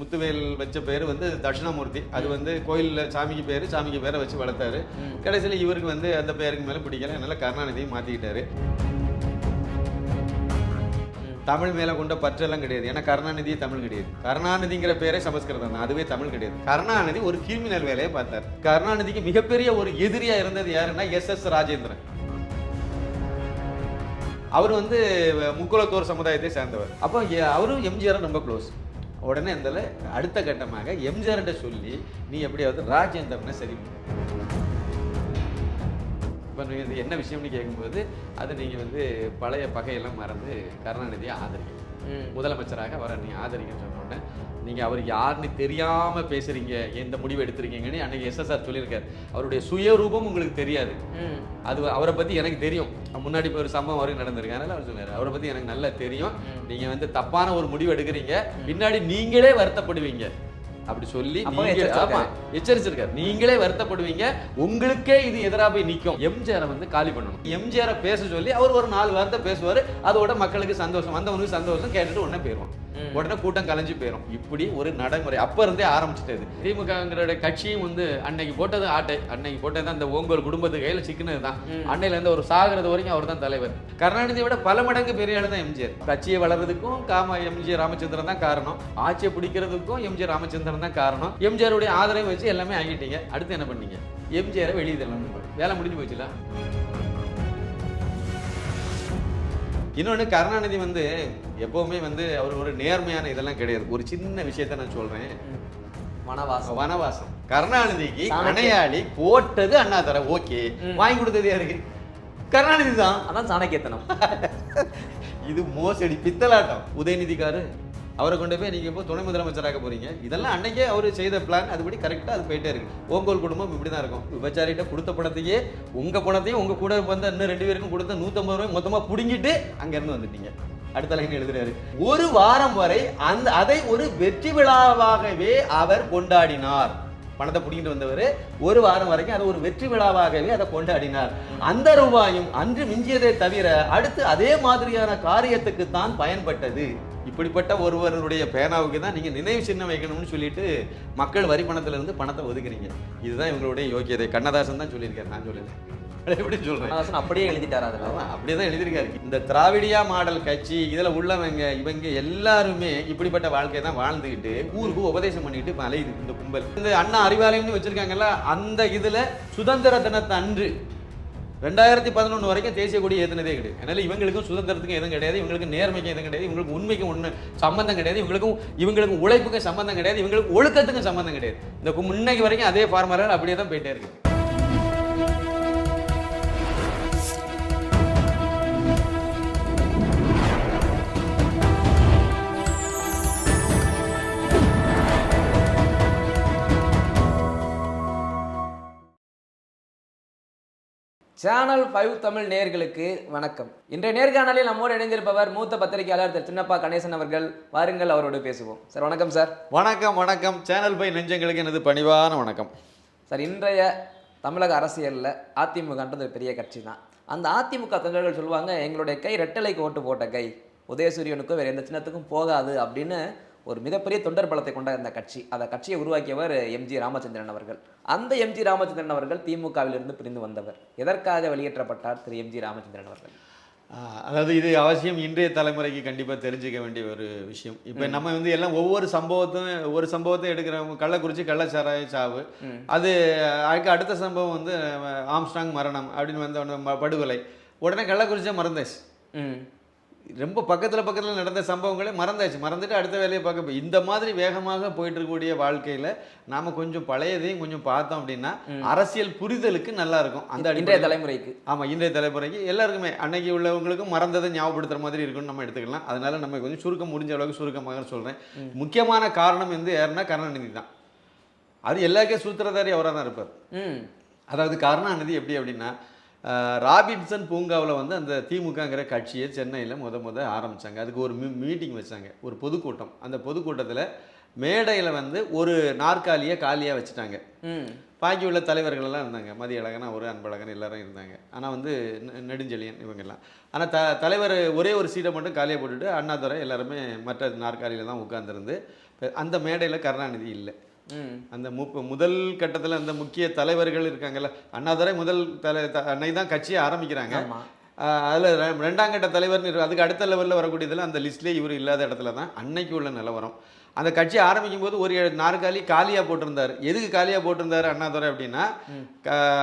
முத்துவேல் வச்ச பேர் வந்து தட்சிணாமூர்த்தி. அது வந்து கோயிலில் சாமிக்கு பேரை வச்சு வளர்த்தாரு. கடைசியில் இவருக்கு வந்து அந்த பேருக்கு மேலே பிடிக்கல, அதனால கருணாநிதியை மாற்றிக்கிட்டாரு. தமிழ் மேலே கொண்ட பற்றெல்லாம் கிடையாது. ஏன்னா கருணாநிதியே தமிழ் கிடையாது. கருணாநிதிங்கிற பேரே சமஸ்கிருதம் தான், அதுவே தமிழ் கிடையாது. கருணாநிதி ஒரு கிரிமினல் வேலையை பார்த்தார். கருணாநிதிக்கு மிகப்பெரிய ஒரு எதிரியா இருந்தது யாருன்னா எஸ்.எஸ். ராஜேந்திரன். அவர் வந்து முக்குலத்தோர் சமுதாயத்தை சேர்ந்தவர். அப்போ அவரும் எம்ஜிஆர் ரொம்ப க்ளோஸ். உடனே அந்த அடுத்த கட்டமாக எம்ஜிஆர்கிட்ட சொல்லி நீ எப்படியாவது ராஜேந்திரனை சரி பண்ணு. இப்போ நீங்கள் என்ன விஷயம்னு கேட்கும்போது அது நீங்கள் வந்து பழைய பகையெல்லாம் மறந்து கருணாநிதியை ஆதரிங்க, முதலமைச்சராக அவரை நீங்கள் ஆதரிங்கன்னு சொன்னோடனே நீங்கள் அவர் யாருன்னு தெரியாமல் பேசுகிறீங்க, எந்த முடிவு எடுத்துருக்கீங்கன்னு அன்றைக்கி எஸ்.எஸ்.ஆர் சொல்லியிருக்காரு. அவருடைய சுயரூபம் உங்களுக்கு தெரியாது, அது அவரை பற்றி எனக்கு தெரியும். முன்னாடி இப்போ ஒரு சம்பவம் வரைக்கும் நடந்திருக்கு, அதனால அவர் சொன்னார் அவரை பற்றி எனக்கு நல்லா தெரியும், நீங்கள் வந்து தப்பான ஒரு முடிவு எடுக்கிறீங்க, பின்னாடி நீங்களே வருத்தப்படுவீங்க அப்படி சொல்லி எச்சரிச்சிருக்காரு. நீங்களே வருத்தப்படுவீங்க, உங்களுக்கே இது எதிராக போய் நிற்கும். எம்ஜிஆரை வந்து காலி பண்ணணும். எம்ஜிஆரை பேச சொல்லி அவர் ஒரு 4 வார்த்தை பேசுவார். அதோட மக்களுக்கு சந்தோஷம், வந்தவனுக்கு சந்தோஷம், கேட்டுட்டு உடனே போயிடுவான். உடனே கூட்டம் கலைஞ்சு போயிடும். இப்படி ஒரு நடைமுறை அப்ப இருந்தே ஆரம்பிச்சுட்டது. திமுகங்கிற கட்சியும் வந்து அன்னைக்கு போட்டது ஆட்டை, அன்னைக்கு போட்டது அந்த ஓங்கோல் குடும்பத்து கையில சிக்கினது தான். அன்னையில இருந்து ஒரு சாகிறது வரைக்கும் அவர் தான் தலைவர். கருணாநிதியை விட பல மடங்கு பெரிய ஆளு தான் எம்ஜிஆர். கட்சியை வளர்றதுக்கும் எம்ஜிஆர் ராமச்சந்திரன் தான் காரணம், ஆட்சியை பிடிக்கிறதுக்கும் எம்ஜிஆர் ராமச்சந்திரன் தான் காரணம். எம்ஜிஆருடைய ஆதரவை வச்சு எல்லாமே ஆகிட்டீங்க. அடுத்து என்ன பண்ணீங்க? எம்ஜிஆரை வெளியே தள்ளணும். வேலை முடிஞ்சு போச்சுல. இன்னொன்று, கருணாநிதி வந்து எப்பவுமே வந்து அவர் ஒரு நேர்மையான இதெல்லாம் கிடையாது. ஒரு சின்ன விஷயத்த நான் சொல்றேன். வனவாசம் கருணாநிதிக்கு கணையாளி போட்டது அண்ணாதுரை. ஓகே, வாங்கி கொடுத்தது யாருக்கு? கருணாநிதி தான். அதான் சாணக்கியத்தனம். இது மோசடி, பித்தலாட்டம். உதயநிதிக்காரு அவரை கொண்டு போய் நீங்க இப்போ துணை முதலமைச்சராக போறீங்க. இதெல்லாம் அன்னைக்கே அவர் செய்த பிளான், அதுபடி கரெக்டா அது போயிட்டே இருக்கு. ஓங்கோல் குடும்பம் இப்படிதான் இருக்கும். விபச்சாரிட்ட கொடுத்த பணத்தையே, உங்க பணத்தையும் உங்க கூட வந்த இன்னும் 2 பேருக்கும் கொடுத்த 150 ரூபாய் மொத்தமா புடுங்கிட்டு அங்க இருந்து வந்துட்டீங்க. அடுத்த லைன் எழுதுறாரு, ஒரு வாரம் வரை அதை ஒரு வெற்றி விழாவாகவே அவர் கொண்டாடினார். பணத்தை பிடிக்கிட்டு வந்தவர் ஒரு வாரம் வரைக்கும் அதை ஒரு வெற்றி விழாவாகவே அதை கொண்டாடினார். அந்த ரூபாயும் அன்று மிஞ்சியதை தவிர அடுத்து அதே மாதிரியான காரியத்துக்கு தான் பயன்பட்டது. இப்படிப்பட்ட ஒருவருடைய பேனாவுக்கு தான் நீங்க நினைவு சின்னம் வைக்கணும்னு சொல்லிட்டு மக்கள் வரி பணத்துல இருந்து பணத்தை ஒதுக்குறீங்க. இதுதான் இவங்களுடைய யோக்கியதை. கண்ணதாசன் தான் சொல்லியிருக்காரு, நான் சொல்லல. எப்படி சொல்றேன்? அப்படியே எழுதிட்டாரு. அதெல்லாம் அப்படியே தான் எழுதியிருக்காரு. இந்த திராவிடியா மாடல் கட்சி இதுல உள்ளவங்க இவங்க எல்லாருமே இப்படிப்பட்ட வாழ்க்கையை தான் வாழ்ந்துகிட்டு ஊருக்கு உபதேசம் பண்ணிட்டு இப்ப அலையுது இந்த கும்பல். இந்த அண்ணா அறிவாலயம்னு வச்சிருக்காங்கல்ல, அந்த இதுல சுதந்திர தினத்தை அன்று 2011 வரைக்கும் தேசிய கொடி ஏற்றினதே கிடையாது. அதனால இவங்களுக்கும் சுதந்திரத்துக்கும் எதுவும் கிடையாது, இவங்களுக்கு நேர்மைக்கும் எதுவும் கிடையாது, இவங்களுக்கு உண்மைக்கும் ஒன்று சம்பந்தம் கிடையாது, இவங்களுக்கும் உழைப்புக்கும் சம்பந்தம் கிடையாது, இவங்களுக்கு ஒழுக்கத்துக்கும் சம்பந்தம் கிடையாது. இந்த முன்னைக்கு வரைக்கும் அதே ஃபார்மர்கள் அப்படியே தான் போயிட்டே இருக்கு. சேனல் 5 தமிழ் நேயர்களுக்கு வணக்கம். இன்றைய நேர்காணலில் நம்மோடு இணைந்திருப்பவர் மூத்த பத்திரிகையாளர் திரு சின்னப்பா கணேசன் அவர்கள். வாருங்கள், அவரோடு பேசுவோம். சார் வணக்கம். சார் வணக்கம். வணக்கம். சேனல் 5 நெஞ்சங்களுக்கு எனது பணிவான வணக்கம். சார், இன்றைய தமிழக அரசியலில் அதிமுகன்றது பெரிய கட்சி தான். அந்த அதிமுக தொண்டர்கள் சொல்லுவாங்க, எங்களுடைய கை ரெட்டலைக்கு ஓட்டு போட்ட கை, உதயசூரியனுக்கும் வேறு எந்த சின்னத்துக்கும் போகாது அப்படின்னு ஒரு மிகப்பெரிய தொண்டர் பலத்தை கொண்ட இந்த கட்சி. அந்த கட்சியை உருவாக்கியவர் எம்ஜி ராமச்சந்திரன் அவர்கள். அந்த எம்ஜி ராமச்சந்திரன் அவர்கள் திமுகவிலிருந்து பிரிந்து வந்தவர். எதற்காக வெளியேற்றப்பட்டார் திரு எம்ஜி ராமச்சந்திரன் அவர்கள்? அதாவது இது அவசியம் இன்றைய தலைமுறைக்கு கண்டிப்பாக தெரிஞ்சுக்க வேண்டிய ஒரு விஷயம். இப்போ நம்ம வந்து எல்லாம் ஒவ்வொரு சம்பவத்தை எடுக்கிறவங்க, கள்ளக்குறிச்சி கள்ளச்சாராய சாவு, அது அடுத்த சம்பவம் வந்து ஆம்ஸ்டாங் மரணம் அப்படின்னு வந்த படுகொலை, உடனே கள்ளக்குறிச்சியை மறந்தாச்சு. ரொம்ப பக்கத்தில் நடந்த சம்பவங்களே மறந்துட்டு அடுத்த வேலையை பார்க்க. இந்த மாதிரி வேகமாக போயிட்டு இருக்கக்கூடிய வாழ்க்கையில் நாம கொஞ்சம் பழையதையும் கொஞ்சம் பார்த்தோம் அப்படின்னா அரசியல் புரிதலுக்கு நல்லா இருக்கும். அந்த இன்றைய தலைமுறைக்கு, ஆமாம், இன்றைய தலைமுறைக்கு எல்லாருக்குமே அன்னைக்கு உள்ளவங்களுக்கும் மறந்ததை ஞாபகப்படுத்துற மாதிரி இருக்குன்னு நம்ம எடுத்துக்கலாம். அதனால நம்ம கொஞ்சம் சுருக்கம் முடிஞ்ச அளவுக்கு சுருக்கமாக சொல்கிறேன். முக்கியமான காரணம் வந்து யாருன்னா கருணாநிதி தான். அது எல்லாருக்கே சூத்திரதாரி அவராக தான் இருப்பார். அதாவது கருணாநிதி எப்படி அப்படின்னா, ராபின்சன் பூங்காவில் வந்து அந்த திமுகங்கிற கட்சியை சென்னையில் முத ஆரம்பித்தாங்க. அதுக்கு ஒரு மீட்டிங் வச்சாங்க, ஒரு பொதுக்கூட்டம். அந்த பொதுக்கூட்டத்தில் மேடையில் வந்து ஒரு நாற்காலியை காலியாக வச்சுட்டாங்க. பாக்கி உள்ள தலைவர்கள் எல்லாம் இருந்தாங்க, மதியழகன், ஒரு அன்பழகன் எல்லாரும் இருந்தாங்க. ஆனால் வந்து நெடுஞ்செழியன் இவங்கெல்லாம். ஆனால் தலைவர் ஒரே ஒரு சீட்டை மட்டும் காலியாக போட்டுட்டு அண்ணாதுரை எல்லாருமே மற்ற நாற்காலியில் தான் உட்கார்ந்துருந்து அந்த மேடையில் கருணாநிதி இல்லை. அந்த முதல் கட்டத்தில் அந்த முக்கிய தலைவர்கள் இருக்காங்கல்ல, அண்ணாதுரை முதல் அன்னைக்கு தான் கட்சியை ஆரம்பிக்கிறாங்க. அதில் 2ஆம் கட்ட தலைவர்னு அதுக்கு அடுத்த லெவலில் வரக்கூடியதில் அந்த லிஸ்ட்லேயே இவர் இல்லாத இடத்துல தான் அன்னைக்கு உள்ள நிலவரம். அந்த கட்சி ஆரம்பிக்கும் போது ஒரு நாற்காலி காலியாக போட்டிருந்தார். எதுக்கு காலியாக போட்டிருந்தாரு அண்ணாதுரை அப்படின்னா,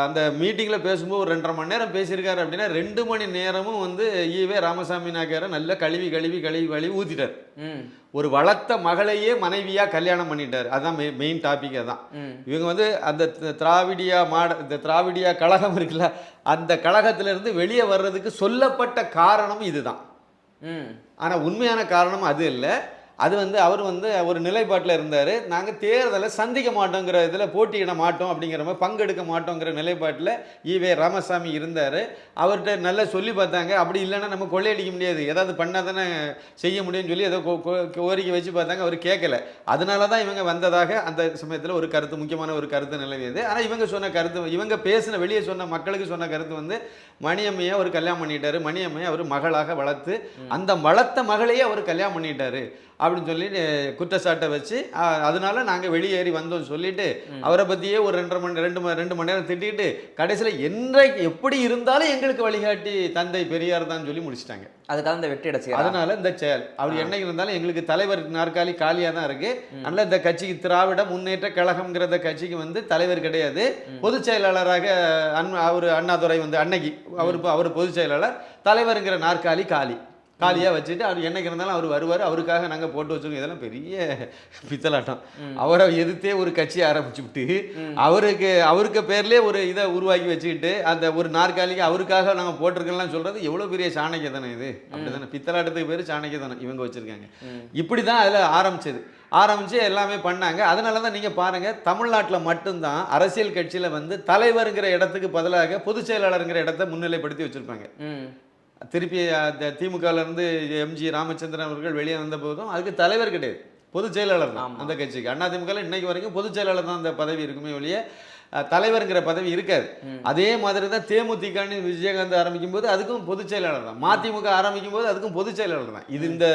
அந்த மீட்டிங்கில் பேசும்போது ஒரு 2.5 மணி நேரம் பேசியிருக்காரு அப்படின்னா 2 மணி நேரமும் வந்து ஈவே ராமசாமி நாயக்கரை நல்லா கழுவி ஊற்றிட்டார். ஒரு வளர்த்த மகளையே மனைவியா கல்யாணம் பண்ணிட்டார். அதுதான் மெயின் டாபிக். தான் இவங்க வந்து அந்த திராவிடியா கழகம் இருக்குல்ல, அந்த கழகத்திலிருந்து வெளியே வர்றதுக்கு சொல்லப்பட்ட காரணம் இதுதான். ஆனா உண்மையான காரணம் அது இல்லை. அது வந்து அவர் வந்து ஒரு நிலைப்பாட்டில் இருந்தார். நாங்கள் தேர்தலை சந்திக்க மாட்டோங்கிற இதில் போட்டியிட மாட்டோம் அப்படிங்கிற மாதிரி, பங்கெடுக்க மாட்டோங்கிற நிலைப்பாட்டில் ஈவே ராமசாமி இருந்தார். அவர்கிட்ட நல்லா சொல்லி பார்த்தாங்க. அப்படி இல்லைன்னா நம்ம கொள்ளையடிக்க முடியாது, ஏதாவது பண்ணால் தானே செய்ய முடியும்னு சொல்லி ஏதோ கோரிக்கை வச்சு பார்த்தாங்க. அவர் கேட்கல. அதனால தான் இவங்க வந்ததாக அந்த சமயத்தில் ஒரு கருத்து, முக்கியமான ஒரு கருத்து நிலவியது. ஆனால் இவங்க சொன்ன கருத்து, இவங்க பேசின வெளியே சொன்ன மக்களுக்கு சொன்ன கருத்து வந்து மணியம்மையை அவர் கல்யாணம் பண்ணிட்டாரு, மணியம்மையை அவர் மகளாக வளர்த்து அந்த வளர்த்த மகளையே அவர் கல்யாணம் பண்ணிட்டாரு அப்படின்னு சொல்லி குற்றச்சாட்டை வச்சு, அதனால நாங்கள் வெளியேறி வந்தோம் சொல்லிட்டு அவரை பற்றியே ஒரு 2 மணி நேரம் திட்டிட்டு கடைசியில் என்றைக்கு எப்படி இருந்தாலும் எங்களுக்கு வழிகாட்டி தந்தை பெரியார் தான் சொல்லி முடிச்சிட்டாங்க. அதுக்காக இந்த வெற்றி அடைச்சி, அதனால இந்த செயல் அவர் என்னைக்கு இருந்தாலும் எங்களுக்கு தலைவர் நாற்காலி காலியாக தான் இருக்கு. அதனால இந்த கட்சிக்கு திராவிட முன்னேற்ற கழகம்ங்கிறத கட்சிக்கு வந்து தலைவர் கிடையாது. பொதுச் செயலாளராக அவர் அண்ணாதுரை வந்து அன்னைக்கு அவர் பொதுச் செயலாளர், தலைவருங்கிற நாற்காலி காலியாக வச்சுட்டு அவர் என்னைக்கு இருந்தாலும் அவர் வருவார், அவருக்காக நாங்கள் போட்டு வச்சுருக்கோம். இதெல்லாம் பெரிய பித்தலாட்டம். அவரை எதிர்த்தே ஒரு கட்சி ஆரம்பிச்சு விட்டு அவருக்கு பேர்லேயே ஒரு இதை உருவாக்கி வச்சுக்கிட்டு அந்த ஒரு நாற்காலிக்கு அவருக்காக நாங்கள் போட்டிருக்கலாம் சொல்கிறது எவ்வளோ பெரிய சாணக்கிய தானே இது. அப்படி தானே பித்தலாட்டத்துக்கு பேர் சாணக்கிய தானே இவங்க வச்சுருக்காங்க. இப்படி தான் அதில் ஆரம்பித்து எல்லாமே பண்ணாங்க. அதனால தான் நீங்கள் பாருங்கள், தமிழ்நாட்டில் மட்டும்தான் அரசியல் கட்சியில் வந்து தலைவருங்கிற இடத்துக்கு பதிலாக பொதுச் செயலாளருங்கிற இடத்த முன்னிலைப்படுத்தி வச்சுருப்பாங்க. திருப்பி திமுகலேருந்து எம்ஜி ராமச்சந்திரன் அவர்கள் வெளியே வந்த போதும் அதுக்கு தலைவர் கிடையாது, பொதுச் செயலாளர் தான் அந்த கட்சிக்கு. அதிமுக இன்னைக்கு வரைக்கும் பொதுச் செயலாளர் தான் அந்த பதவி இருக்குமே ஒழிய தலைவருங்கிற பதவி இருக்காது. அதே மாதிரி தான் தேமுதிகன்னு விஜயகாந்த் ஆரம்பிக்கும் போது அதுக்கும் பொதுச் செயலாளர் தான், மதிமுக ஆரம்பிக்கும் போது அதுக்கும் பொதுச் செயலாளர் தான். இது இந்த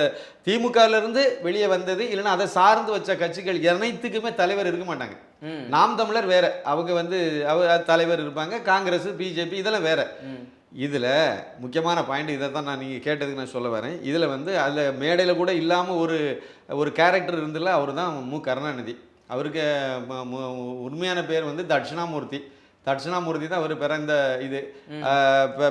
திமுகலேருந்து வெளியே வந்தது. இல்லைன்னா அதை சார்ந்து வச்ச கட்சிகள் அனைத்துக்குமே தலைவர் இருக்க மாட்டாங்க. நாம் தமிழர் வேற, அவங்க வந்து தலைவர் இருப்பாங்க. காங்கிரஸ், பிஜேபி இதெல்லாம் வேற. இதில் முக்கியமான பாயிண்ட் இதை தான் நீங்கள் கேட்டதுக்கு நான் சொல்ல வரேன். இதில் வந்து அதில் மேடையில் கூட இல்லாமல் ஒரு கேரக்டர் இருந்தில்ல, அவர் தான் மு கருணாநிதி. அவருக்கு உண்மையான பேர் வந்து தட்சிணாமூர்த்தி தான். அவர் பிறந்த இது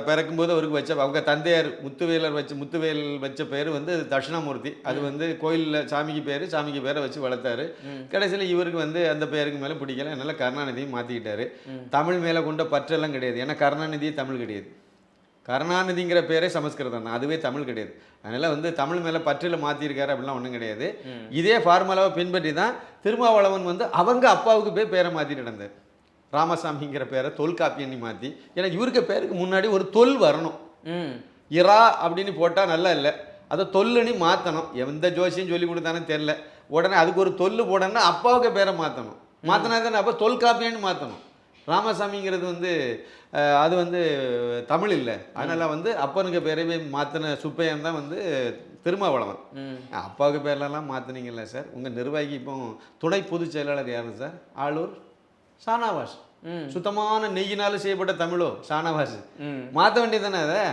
பிறக்கும்போது அவருக்கு வச்ச அவங்க தந்தையார் முத்துவேல் வச்ச பேர் வந்து தட்சிணாமூர்த்தி. அது வந்து கோயிலில் சாமிக்கு பேரை வச்சு வளர்த்தாரு. கடைசியில் இவருக்கு வந்து அந்த பேருக்கு மேலே பிடிக்கல, அதனால கருணாநிதியும் மாற்றிக்கிட்டாரு. தமிழ் மேலே கொண்ட பற்றெல்லாம் கிடையாது. ஏன்னா கருணாநிதி தமிழ் கிடையாது. கருணாநிதிங்கிற பேரே சமஸ்கிருதம் தான், அதுவே தமிழ் கிடையாது. அதனால் வந்து தமிழ் மேலே பற்றில் மாற்றிருக்காரு அப்படிலாம் ஒன்றும் கிடையாது. இதே ஃபார்முலாவை பின்பற்றி தான் திருமாவளவன் வந்து அவங்க அப்பாவுக்கு போய் பேரை மாற்றிட்டு நடந்தார். ராமசாமிங்கிற பேரை தொல்காப்பியன்னு மாற்றி, ஏன்னா இவருக்கு பேருக்கு முன்னாடி ஒரு தொல் வரணும். இரா அப்படின்னு போட்டால் நல்லா இல்லை, அதை தொல்லுன்னு மாற்றணும். எந்த ஜோசியும் சொல்லி கொடுத்தானே தெரில. உடனே அதுக்கு ஒரு தொல்லு போடணும்னா அப்பாவுக்கு பேரை மாற்றணும். மாற்றினா தானே அப்போ தொல்காப்பியன்னு மாற்றணும். ராமசாமிங்கிறது வந்து அது வந்து தமிழ் இல்லை. அதனால் வந்து அப்பனுக்கு பேரவே மாற்றின சுப்பையன் தான் வந்து திருமாவளவன். அப்பாவுக்கு பேர்லலாம் மாற்றினீங்கல்ல சார். உங்கள் நிர்வாகி இப்போ துணை பொதுச் செயலாளர் யாரு சார்? ஆளூர் ஷானவாஸ். சுத்தமான நெய்யினாலும் செய்யப்பட்ட தமிழோ ஷானவாஸ். மாற்ற வேண்டியது தானே அதை.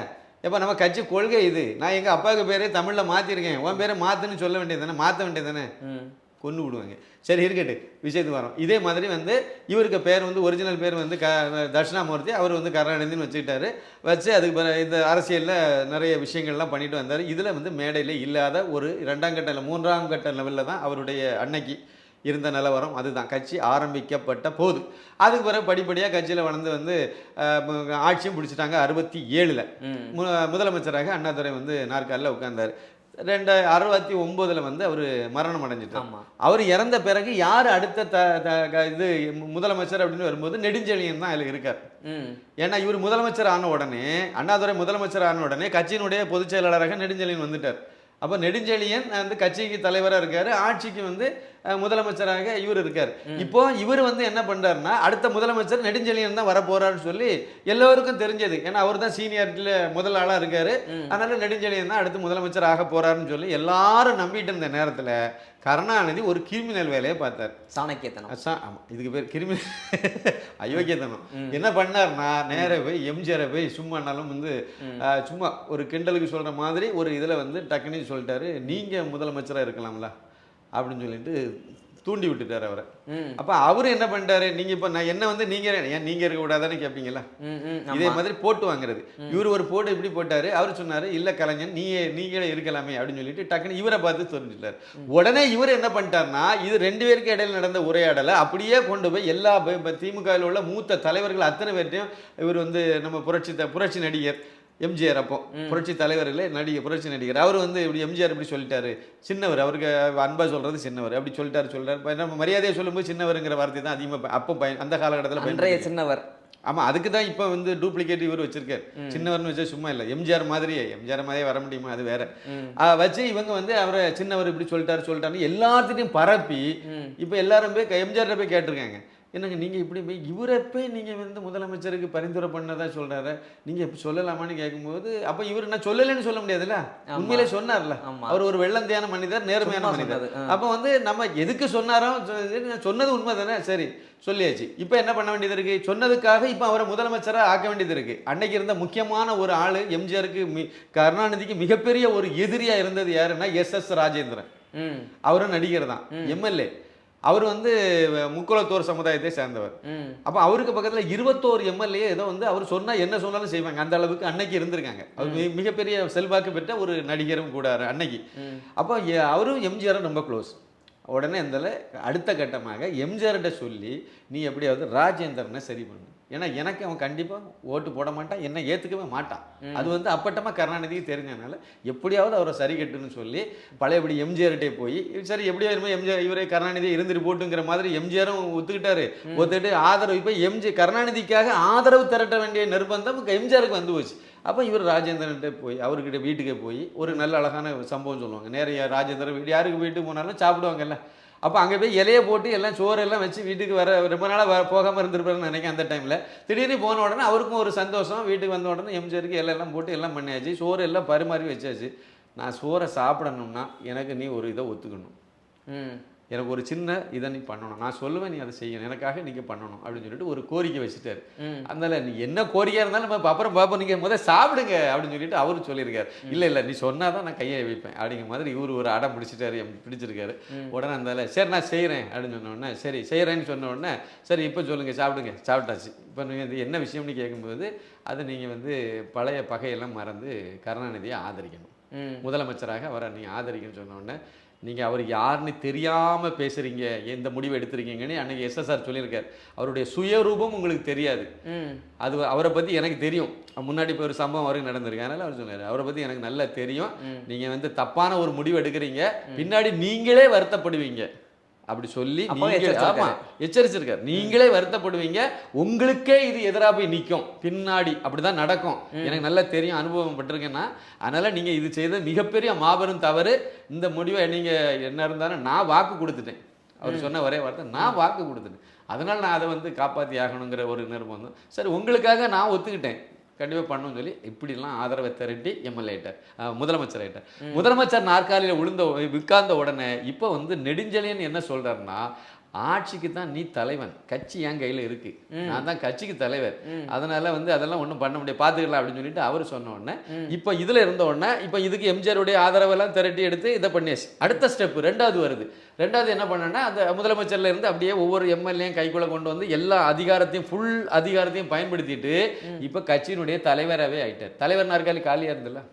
எப்போ நம்ம கட்சி கொள்கை இது. நான் எங்கள் அப்பாவுக்கு பேரே தமிழில் மாற்றிருக்கேன், உன் பேரை மாற்றுன்னு சொல்ல வேண்டியது தானே, மாற்ற வேண்டியது தானே. கொண்டு விடுவாங்க. சரி இருக்கட்டு, விஷயத்துக்கு வரோம். இதே மாதிரி வந்து இவருக்கு பேர் வந்து ஒரிஜினல் பேர் வந்து தட்சிணாமூர்த்தி. அவர் வந்து கருணாநிதினு வச்சுக்கிட்டாரு. வச்சு அதுக்கு இந்த அரசியலில் நிறைய விஷயங்கள்லாம் பண்ணிட்டு வந்தார். இதில் வந்து மேடையில் இல்லாத ஒரு 2ஆம் கட்ட இல்லை 3ஆம் கட்ட லெவலில் தான் அவருடைய அன்னைக்கு இருந்த நிலவரம். அதுதான் கட்சி ஆரம்பிக்கப்பட்ட போது. அதுக்கு பிறகு படிப்படியாக கட்சியில் வளர்ந்து வந்து ஆட்சியும் பிடிச்சிட்டாங்க. 67ல் முதலமைச்சராக அண்ணாதுரை வந்து நாற்காலில் உட்கார்ந்தார். 1969 வந்து அவர் மரணம் அடைஞ்சிட்டார். அவர் இறந்த பிறகு யார் அடுத்த இது முதலமைச்சர் அப்படின்னு வரும்போது நெடுஞ்செழியன் தான் அதில் இருக்கார். ஏன்னா இவர் முதலமைச்சர் ஆன உடனே, அண்ணாதுரை முதலமைச்சர் ஆன உடனே கட்சியினுடைய பொதுச் செயலாளராக நெடுஞ்செழியன் வந்துட்டார். அப்போ நெடுஞ்செழியன் வந்து கட்சிக்கு தலைவராக இருக்காரு, ஆட்சிக்கு வந்து முதலமைச்சராக இவர் இருக்கார். இப்போ இவர் வந்து என்ன பண்றாருன்னா, அடுத்த முதலமைச்சர் நெடுஞ்செழியன் தான் வரப்போறாருன்னு சொல்லி எல்லோருக்கும் தெரிஞ்சது. ஏன்னா அவர் தான் சீனியாரிட்டியில முதல் ஆளா இருக்காரு. அதனால நெடுஞ்செழியன் தான் அடுத்து முதலமைச்சர் ஆக போறாருன்னு சொல்லி எல்லாரும் நம்பிட்டு இருந்த நேரத்தில் கருணாநிதி ஒரு கிரிமினல் வேலையை பார்த்தார். சாணக்கியத்தனம். ஆமா, இதுக்கு பேர் கிரிமினல் அயோக்கியத்தனம். என்ன பண்ணார்னா, நேரா போய் எம்ஜிஆரை போய் சும்மானாலும் வந்து சும்மா ஒரு கிண்டலுக்கு சொல்ற மாதிரி ஒரு இதுல வந்து டக்குன்னு சொல்லிட்டாரு, நீங்க முதலமைச்சரா இருக்கலாம்ல அப்படின்னு சொல்லிட்டு தூண்டி விட்டுட்டாரு அவரை. அப்ப அவரு என்ன பண்ணிட்டாரு, நீங்க இப்ப நான் என்ன வந்து நீங்க ஏன் நீங்க இருக்க கூடாதான்னு கேட்பீங்களா, இதே மாதிரி போட்டு வாங்குறது. இவரு ஒரு போட்டு இப்படி போட்டாரு, அவரு சொன்னாரு இல்ல கலைஞன் நீங்களே இருக்கலாமே அப்படின்னு சொல்லிட்டு டக்குன்னு இவரை பார்த்து தெரிஞ்சுட்டாரு. உடனே இவர் என்ன பண்ணிட்டாருன்னா, இது 2 பேருக்கு இடையில நடந்த உரையாடலை அப்படியே கொண்டு போய் எல்லா திமுகவில் உள்ள மூத்த தலைவர்கள் அத்தனை பேர்ட்டையும் இவர் வந்து நம்ம புரட்சி நடிகர் எம்ஜிஆர், அப்போ புரட்சி தலைவர் இல்லை நடிகர், புரட்சி நடிகர், அவர் வந்து இப்படி எம்ஜிஆர் இப்படி சொல்லிட்டாரு, சின்னவர், அவருக்கு அன்பா சொல்றது சின்னவர், அப்படி சொல்லிட்டாரு. நம்ம மரியாதையை சொல்லும்போது சின்னவருங்கிற வார்த்தை தான் அதிகமாக அப்போ அந்த காலகட்டத்தில் சின்னவர். ஆமா, அதுக்கு தான் இப்போ வந்து டூப்ளிகேட் இவர் வச்சிருக்காரு. சின்னவர்னு வச்சா சும்மா இல்லை, எம்ஜிஆர் மாதிரியே வர முடியுமா, அது வேற வச்சு இவங்க வந்து அவரை சின்னவர் இப்படி சொல்லிட்டாரு எல்லாத்தையும் பரப்பி இப்போ எல்லாரும் போய் எம்ஜிஆர் போய் கேட்டிருக்காங்க, என்னங்க நீங்கள் இப்படி போய் இவரை போய் நீங்கள் வந்து முதலமைச்சருக்கு பரிந்துரை பண்ணதா சொல்கிறாரு, நீங்கள் இப்படி சொல்லலாமான்னு கேட்கும்போது, அப்போ இவர் நான் சொல்லலைன்னு சொல்ல முடியாதுல்ல, உண்மையிலே சொன்னார்ல, அவர் ஒரு வெள்ளந்தியான மனிதர், நேர்மையான மனிதர். அப்போ வந்து நம்ம எதுக்கு சொன்னாரோ சொன்னது உண்மை தானே, சரி சொல்லியாச்சு. இப்போ என்ன பண்ண வேண்டியது இருக்கு, சொன்னதுக்காக இப்போ அவரை முதலமைச்சராக ஆக்க வேண்டியது இருக்கு. அன்னைக்கு இருந்த முக்கியமான ஒரு ஆள் எம்ஜிஆருக்கு கருணாநிதிக்கு மிகப்பெரிய ஒரு எதிரியா இருந்தது யாருன்னா SS ராஜேந்திரன். அவரும் நடிகர் தான், எம்எல்ஏ. அவர் வந்து முக்குளத்தோர் சமுதாயத்தை சேர்ந்தவர். அப்ப அவருக்கு பக்கத்துல 21 எம்எல்ஏ ஏதோ வந்து அவர் சொன்னா என்ன சொன்னாலும் செய்வாங்க, அந்த அளவுக்கு அன்னைக்கு இருந்திருக்காங்க. அவர் மிகப்பெரிய செல்வாக்கு பெற்ற ஒரு நடிகரும் கூட அன்னைக்கு. அப்போ அவரும் எம்ஜிஆரும் ரொம்ப க்ளோஸ். உடனே அடுத்த கட்டமாக எம்ஜிஆர்கிட்ட சொல்லி நீ எப்படியாவது ராஜேந்திரனை சரி பண்ணு, ஏன்னா எனக்கு அவன் கண்டிப்பாக ஓட்டு போட மாட்டான், என்ன ஏற்றுக்கவே மாட்டான். அது வந்து அப்பட்டமாக கருணாநிதிக்கு தெரிஞ்சதுனால எப்படியாவது அவரை சரி கட்டுன்னு சொல்லி பழையபடி எம்ஜிஆர்கிட்டே போய் சரி எப்படியோ எம்ஜிஆர் இவரே கருணாநிதி இருந்துட்டு போட்டுங்கிற மாதிரி எம்ஜிஆரும் ஒத்துக்கிட்டு ஆதரவு. இப்போ கருணாநிதிக்காக ஆதரவு திரட்ட வேண்டிய நிர்பந்தம் எம்ஜிஆருக்கு வந்து போச்சு. அப்போ இவர் ராஜேந்திரன்கிட்ட போய் அவர்கிட்ட வீட்டுக்கே போய் ஒரு நல்ல அழகான சம்பவம் சொல்லுவாங்க. நிறைய ராஜேந்திரன் வீடு யாருக்கு வீட்டுக்கு போனாலும் சாப்பிடுவாங்கல்ல, அப்போ அங்கே போய் இலையை போட்டு எல்லாம் சோறெல்லாம் வச்சு வீட்டுக்கு ரொம்ப நாளாக போகாமல் இருந்திருப்பாருன்னு நினைக்கிறேன். அந்த டைமில் திடீர்னு போன உடனே அவருக்கும் ஒரு சந்தோஷம், வீட்டுக்கு வந்த உடனே எம்ஜிஆருக்கு எல்லாம் போட்டு எல்லாம் பண்ணியாச்சு, சோறு எல்லாம் பரிமாறி வச்சாச்சு. நான் சோறை சாப்பிடணும்னா எனக்கு நீ ஒரு இதை ஒத்துக்கணும், எனக்கு ஒரு சின்ன இதை நீ பண்ணணும், நான் சொல்லுவேன் நீ அதை செய்யணும், எனக்காக நீங்கள் பண்ணணும் அப்படின்னு சொல்லிட்டு ஒரு கோரிக்கை வச்சுட்டாரு. அதனால நீ என்ன கோரிக்கையாக இருந்தாலும் நம்ம அப்புறம் பார்ப்போம், நீங்கள் முதல் சாப்பிடுங்க அப்படின்னு சொல்லிட்டு அவரு சொல்லியிருக்காரு. இல்லை நீ சொன்னாதான் நான் கையை வைப்பேன் அப்படிங்கிற மாதிரி இவர் ஒரு அடம் பிடிச்சிருக்காரு. உடனே அந்த சரி நான் செய்கிறேன் அப்படின்னு சொன்ன உடனே சரி செய்கிறேன்னு சொன்ன உடனே சரி இப்போ சொல்லுங்கள் சாப்பிடுங்க. சாப்பிட்டாச்சு. இப்போ நீங்கள் இது என்ன விஷயம்னு கேட்கும்போது அதை நீங்கள் வந்து பழைய பகையெல்லாம் மறந்து கருணாநிதியை ஆதரிக்கணும், முதலமைச்சராக அவரை நீங்கள் ஆதரிக்கணும்னு சொன்ன உடனே நீங்கள் அவர் யாருன்னு தெரியாமல் பேசுகிறீங்க, எந்த முடிவு எடுத்துருக்கீங்கன்னு அன்றைக்கி SSR சொல்லியிருக்கார். அவருடைய சுயரூபம் உங்களுக்கு தெரியாது, அது அவரை பற்றி எனக்கு தெரியும், முன்னாடி இப்போ ஒரு சம்பவம் அவருக்கு நடந்திருக்கு, அதனால் அவர் சொன்னார் அவரை பற்றி எனக்கு நல்லா தெரியும், நீங்கள் வந்து தப்பான ஒரு முடிவு எடுக்கிறீங்க, பின்னாடி நீங்களே வருத்தப்படுவீங்க அப்படி சொல்லி எச்சரிச்சிருக்காரு. நீங்களே வருத்தப்படுவீங்க, உங்களுக்கே இது எதிராக போய் நிற்கும் பின்னாடி, அப்படிதான் நடக்கும், எனக்கு நல்லா தெரியும், அனுபவம் பட்டிருக்கேன்னா. அதனால நீங்க இது செய்த மிகப்பெரிய மாபெரும் தவறு. இந்த முடிவை நீங்க என்ன இருந்தாலும் நான் வாக்கு கொடுத்துட்டேன், அவர் சொன்ன ஒரே வார்த்தை நான் வாக்கு கொடுத்துட்டேன், அதனால நான் அதை வந்து காப்பாற்றி ஆகணுங்கிற ஒரு நிர்பந்தம். சரி உங்களுக்காக நான் ஒத்துக்கிட்டேன், கண்டிப்பாக பண்ணணும்னு சொல்லி இப்படிலாம் ஆதரவை திரட்டி எம்எல்ஏ ஆயிட்டார், முதலமைச்சர் ஆயிட்டார். முதலமைச்சர் நாற்காலியில் உட்கார்ந்த உடனே இப்போ வந்து நெடுஞ்செழியன் என்ன சொல்றாருன்னா, ஆட்சிக்கு தான் நீ தலைவன், கட்சி என் கையில் இருக்கு, நான் தான் கட்சிக்கு தலைவர், அதனால வந்து அதெல்லாம் ஒன்றும் பண்ண முடியாது, பார்த்துக்கலாம் அப்படின்னு சொல்லிட்டு அவர் சொன்ன உடனே இப்போ இதில் இருந்த உடனே இப்போ இதுக்கு எம்ஜிஆருடைய ஆதரவெல்லாம் திரட்டி எடுத்து இதை பண்ணியாச்சு. அடுத்த ஸ்டெப் ரெண்டாவது வருது. ரெண்டாவது என்ன பண்ணேன்னா, அந்த முதலமைச்சர்ல இருந்து அப்படியே ஒவ்வொரு எம்எல்ஏயும் கைக்குள்ள கொண்டு வந்து எல்லா அதிகாரத்தையும் ஃபுல் அதிகாரத்தையும் பயன்படுத்திட்டு இப்போ கட்சியினுடைய தலைவராகவே ஆயிட்டார். தலைவர் நாற்காலி காலியாக இருந்ததுல,